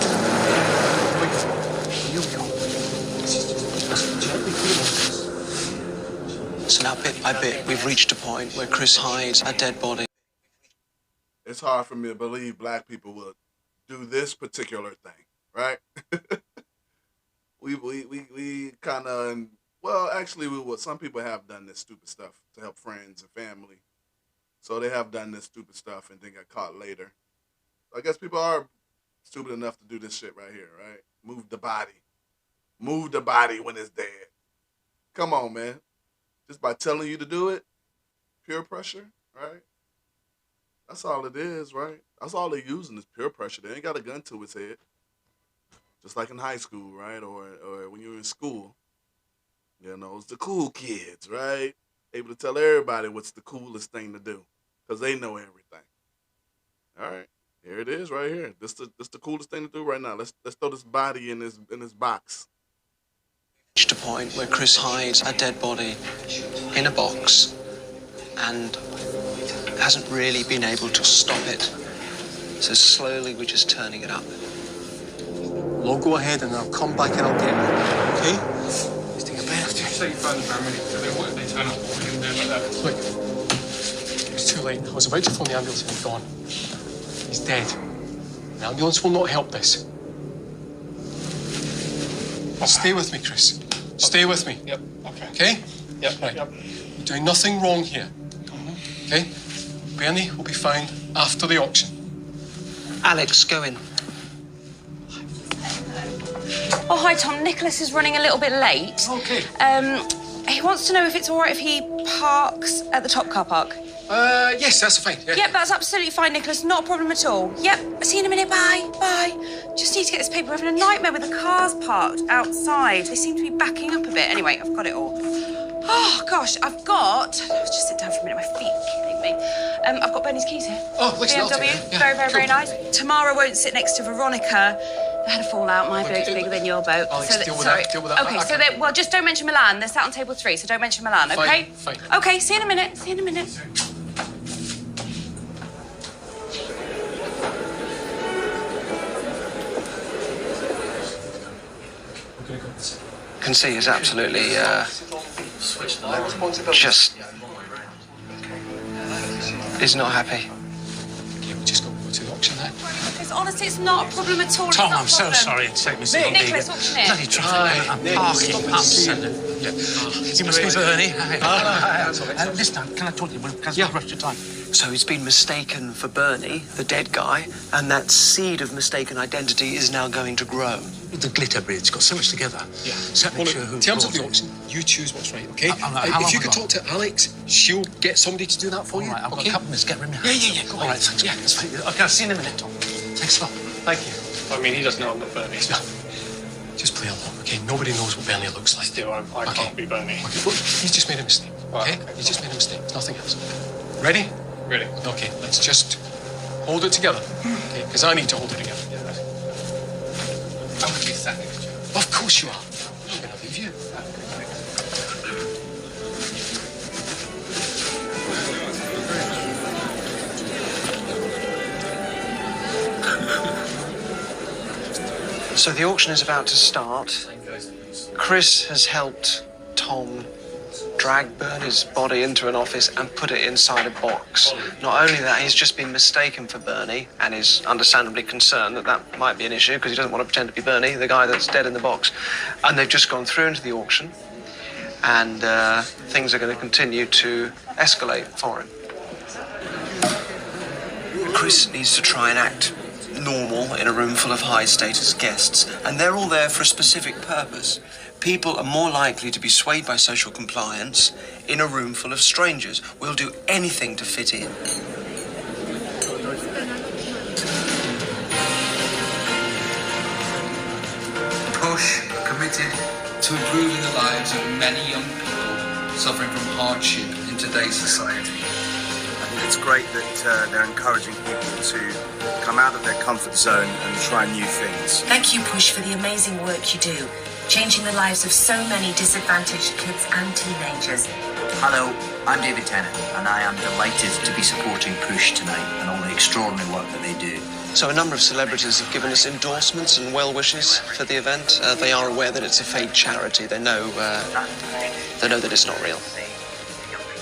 Wait for it. Here we go. Just gently put it on. So now, bit by bit, we've reached a point where Chris hides a dead body. It's hard for me to believe black people would do this particular thing, right? we kind of, well, actually, some people have done this stupid stuff to help friends and family. So they have done this stupid stuff and then got caught later. I guess people are stupid enough to do this shit right here, right? Move the body. Move the body when it's dead. Come on, man. Just by telling you to do it, peer pressure, right? That's all it is, right? That's all they're using is peer pressure. They ain't got a gun to his head. Just like in high school, right? Or when you're in school. You know, it's the cool kids, right? Able to tell everybody what's the coolest thing to do. Because they know everything. All right. Here it is right here. This the coolest thing to do right now. Let's throw this body in this box. Reached a point where Chris hides a dead body in a box and hasn't really been able to stop it. So slowly we're just turning it up. I'll go ahead and I'll come back and I'll get it. Okay? Let's take a bath. Say you phone the paramedics, so what if they turn up? What are you going to do about that? Look, it's too late. I was about to phone the ambulance and he's gone. He's dead. The ambulance will not help this. Stay with me, Chris. Stay with me. Yep, okay. Okay? Yep, right. Yep. You're doing nothing wrong here. Okay? Bernie will be found after the auction. Alex, go in. Oh, hi, Tom. Nicholas is running a little bit late. Okay. He wants to know if it's all right if he parks at the top car park. Yes, that's fine. Yeah. Yep, that's absolutely fine, Nicholas. Not a problem at all. Yep, see you in a minute. Bye. Bye. Just need to get this paper. We're having a nightmare with the cars parked outside. They seem to be backing up a bit. Anyway, I've got it all. Oh, gosh, I've got... Just sit down for a minute. My feet are killing me. I've got Bernie's keys here. Oh, listen, BMW. yeah, Very, very, cool. very nice. Tamara won't sit next to Veronica. They had a fallout. My boat's bigger than your boat. Alex, deal with that. Okay, so they... Well, just don't mention Milan. They're sat on table 3, so don't mention Milan, okay? Fine. Okay, see you in a minute. See you in a minute. Can see he's absolutely just is not happy. Okay, we just got to go to the auction now. Honestly, it's not a problem at all. Tom, I'm so sorry it took me so long. Nicholas, auctioneer. Bloody traffic. I'm parking. Absolutely. Yeah. You must be Bernie. Listen, can I talk to you? Because I've rushed your time. So he's been mistaken for Bernie, the dead guy, and that seed of mistaken identity is now going to grow. The glitter bridge got so much together. Yeah. So Well, in terms of the auction, you choose what's right, okay? How If you long could talk to Alex, she'll get somebody to do that for you. All right, I've got okay? a couple of minutes. Get rid of me. Yeah. Go All ahead. right, thanks. Yeah, that's fine. Okay, I'll see you in a minute, Tom. Thanks a lot. Thank you. I mean, he doesn't know I'm not Bernie. No. Just play along, okay? Nobody knows what Bernie looks like. Still, I can't be Bernie. Okay, look, he's just made a mistake, okay? He's just made a mistake. Nothing else. Ready? Ready. Okay, let's just hold it together, okay? Because I need to hold it together. I'm going to be sat next to you. Of course you are. I'm going to leave you. So the auction is about to start. Chris has helped Tom drag Bernie's body into an office and put it inside a box. Not only that, he's just been mistaken for Bernie and is understandably concerned that that might be an issue because he doesn't want to pretend to be Bernie, the guy that's dead in the box. And they've just gone through into the auction and things are going to continue to escalate for him. Chris needs to try and act normal in a room full of high-status guests, and they're all there for a specific purpose. People are more likely to be swayed by social compliance in a room full of strangers. We'll do anything to fit in. Push committed to improving the lives of many young people suffering from hardship in today's society. I think it's great that they're encouraging people to come out of their comfort zone and try new things. Thank you, Push, for the amazing work you do, changing the lives of so many disadvantaged kids and teenagers. Hello, I'm David Tennant, and I am delighted to be supporting Push tonight and all the extraordinary work that they do. So a number of celebrities have given us endorsements and well wishes for the event. They are aware that it's a fake charity. They know that it's not real.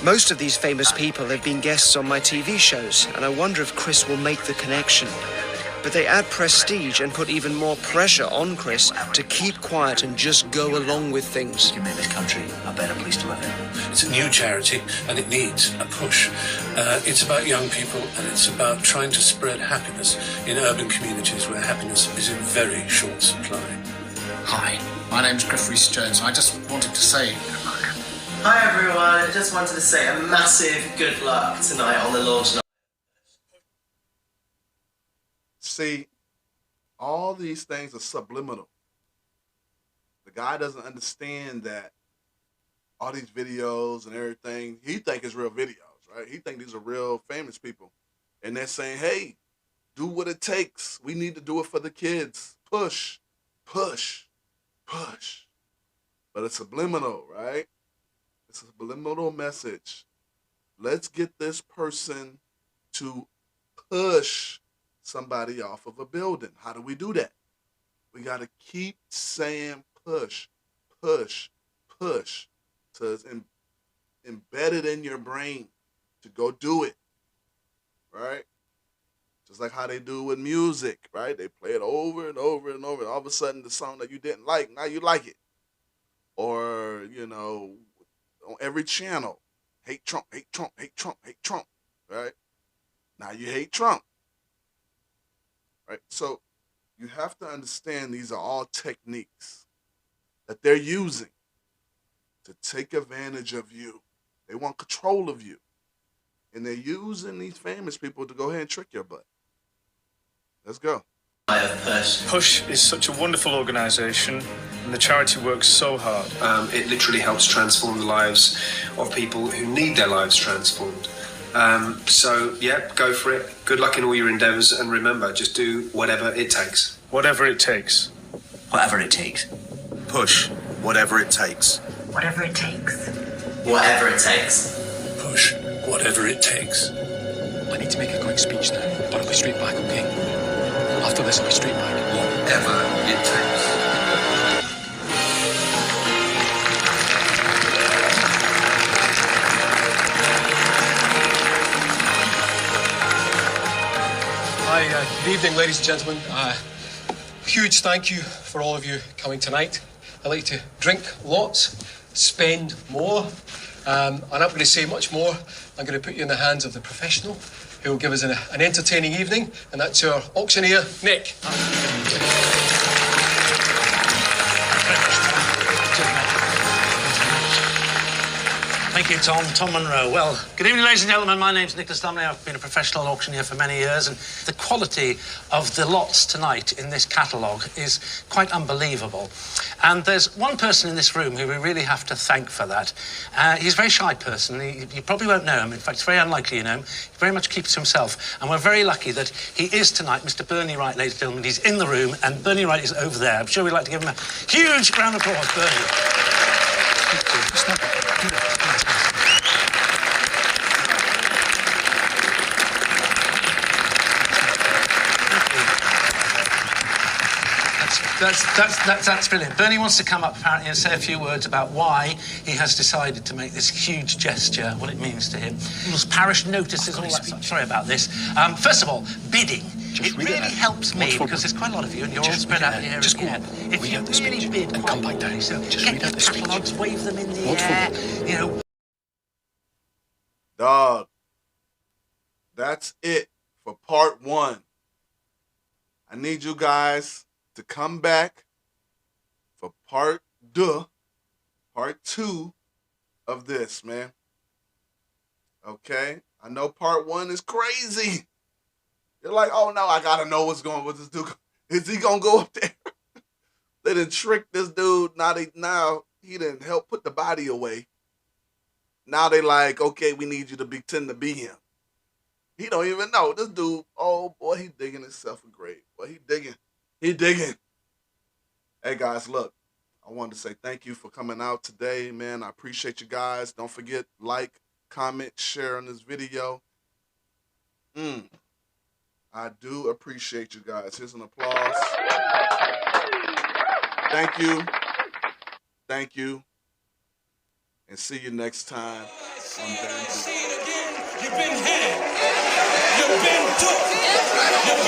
Most of these famous people have been guests on my TV shows, and I wonder if Chris will make the connection. but they add prestige and put even more pressure on Chris to keep quiet and just go along with things. We can make this country a better place to live in. It's a new charity and it needs a push. It's about young people and it's about trying to spread happiness in urban communities where happiness is in very short supply. Hi, my name's Griff Rhys-Jones. I just wanted to say... Hi everyone, I just wanted to say a massive good luck tonight on the launch night. See, all these things are subliminal. The guy doesn't understand that all these videos and everything, he think it's real videos, right? He think these are real famous people. And they're saying, hey, do what it takes. We need to do it for the kids. Push, push, push. But it's subliminal, right? It's a subliminal message. Let's get this person to push somebody off of a building. How do we do that? We got to keep saying push, push, push. So it's embedded in your brain to go do it, right? Just like how they do with music, right? They play it over and over and over. And all of a sudden, the song that you didn't like, now you like it. Or, you know, on every channel, hate Trump, hate Trump, hate Trump, hate Trump, right? Now you hate Trump, right? So you have to understand these are all techniques that they're using to take advantage of you. They want control of you. And they're using these famous people to go ahead and trick your butt. Let's go. Push is such a wonderful organisation, and the charity works so hard. It literally helps transform the lives of people who need their lives transformed. So, yeah, go for it. Good luck in all your endeavours, and remember, just do whatever it takes. Whatever it takes. Whatever it takes. Push, whatever it takes. Whatever it takes. Whatever it takes. Push, whatever it takes. I need to make a quick speech now, but I'll be straight back, okay? After this, I'll be straight back. Whatever it takes. Hi, good evening, ladies and gentlemen. Huge thank you for all of you coming tonight. I'd like to drink lots, spend more, and I'm not going to say much more. I'm going to put you in the hands of the professional who will give us an entertaining evening, and that's our auctioneer, Nick. Thank you, Tom. Tom Monroe. Well, good evening, ladies and gentlemen. My name's Nicholas Lumley. I've been a professional auctioneer for many years, and the quality of the lots tonight in this catalogue is quite unbelievable. And there's one person in this room who we really have to thank for that. He's a very shy person. You probably won't know him. In fact, it's very unlikely you know him. He very much keeps to himself. And we're very lucky that he is tonight Mr. Bernie Wright, ladies and gentlemen. He's in the room, and Bernie Wright is over there. I'm sure we'd like to give him a huge round of applause, Bernie. Thank you. That's brilliant. Bernie wants to come up apparently and say a few words about why he has decided to make this huge gesture, what it means to him. Rules, parish notices, all that stuff. Sorry about this. First of all, bidding. It really helps me because there's quite a lot of you and you're all spread out here. Just go on. If you really bid and come back down, so just read out the catalogues, wave them in the air, you know. Dog, that's it for part 1. I need you guys to come back for part 2 of this, man. Okay? I know part 1 is crazy. You're like, oh no, I gotta know what's going on with this dude. Is he gonna go up there? They done tricked this dude. Now he didn't help put the body away. Now they like, okay, we need you to pretend to be him. He don't even know. This dude, oh boy, he digging himself a grave. Boy, he digging. Hey guys, look, I wanted to say thank you for coming out today, man. I appreciate you guys. Don't forget, like, comment, share on this video. I do appreciate you guys. Here's an applause. Thank you. Thank you. And see you next time on Bamboozled. You've been had. You've been took. You've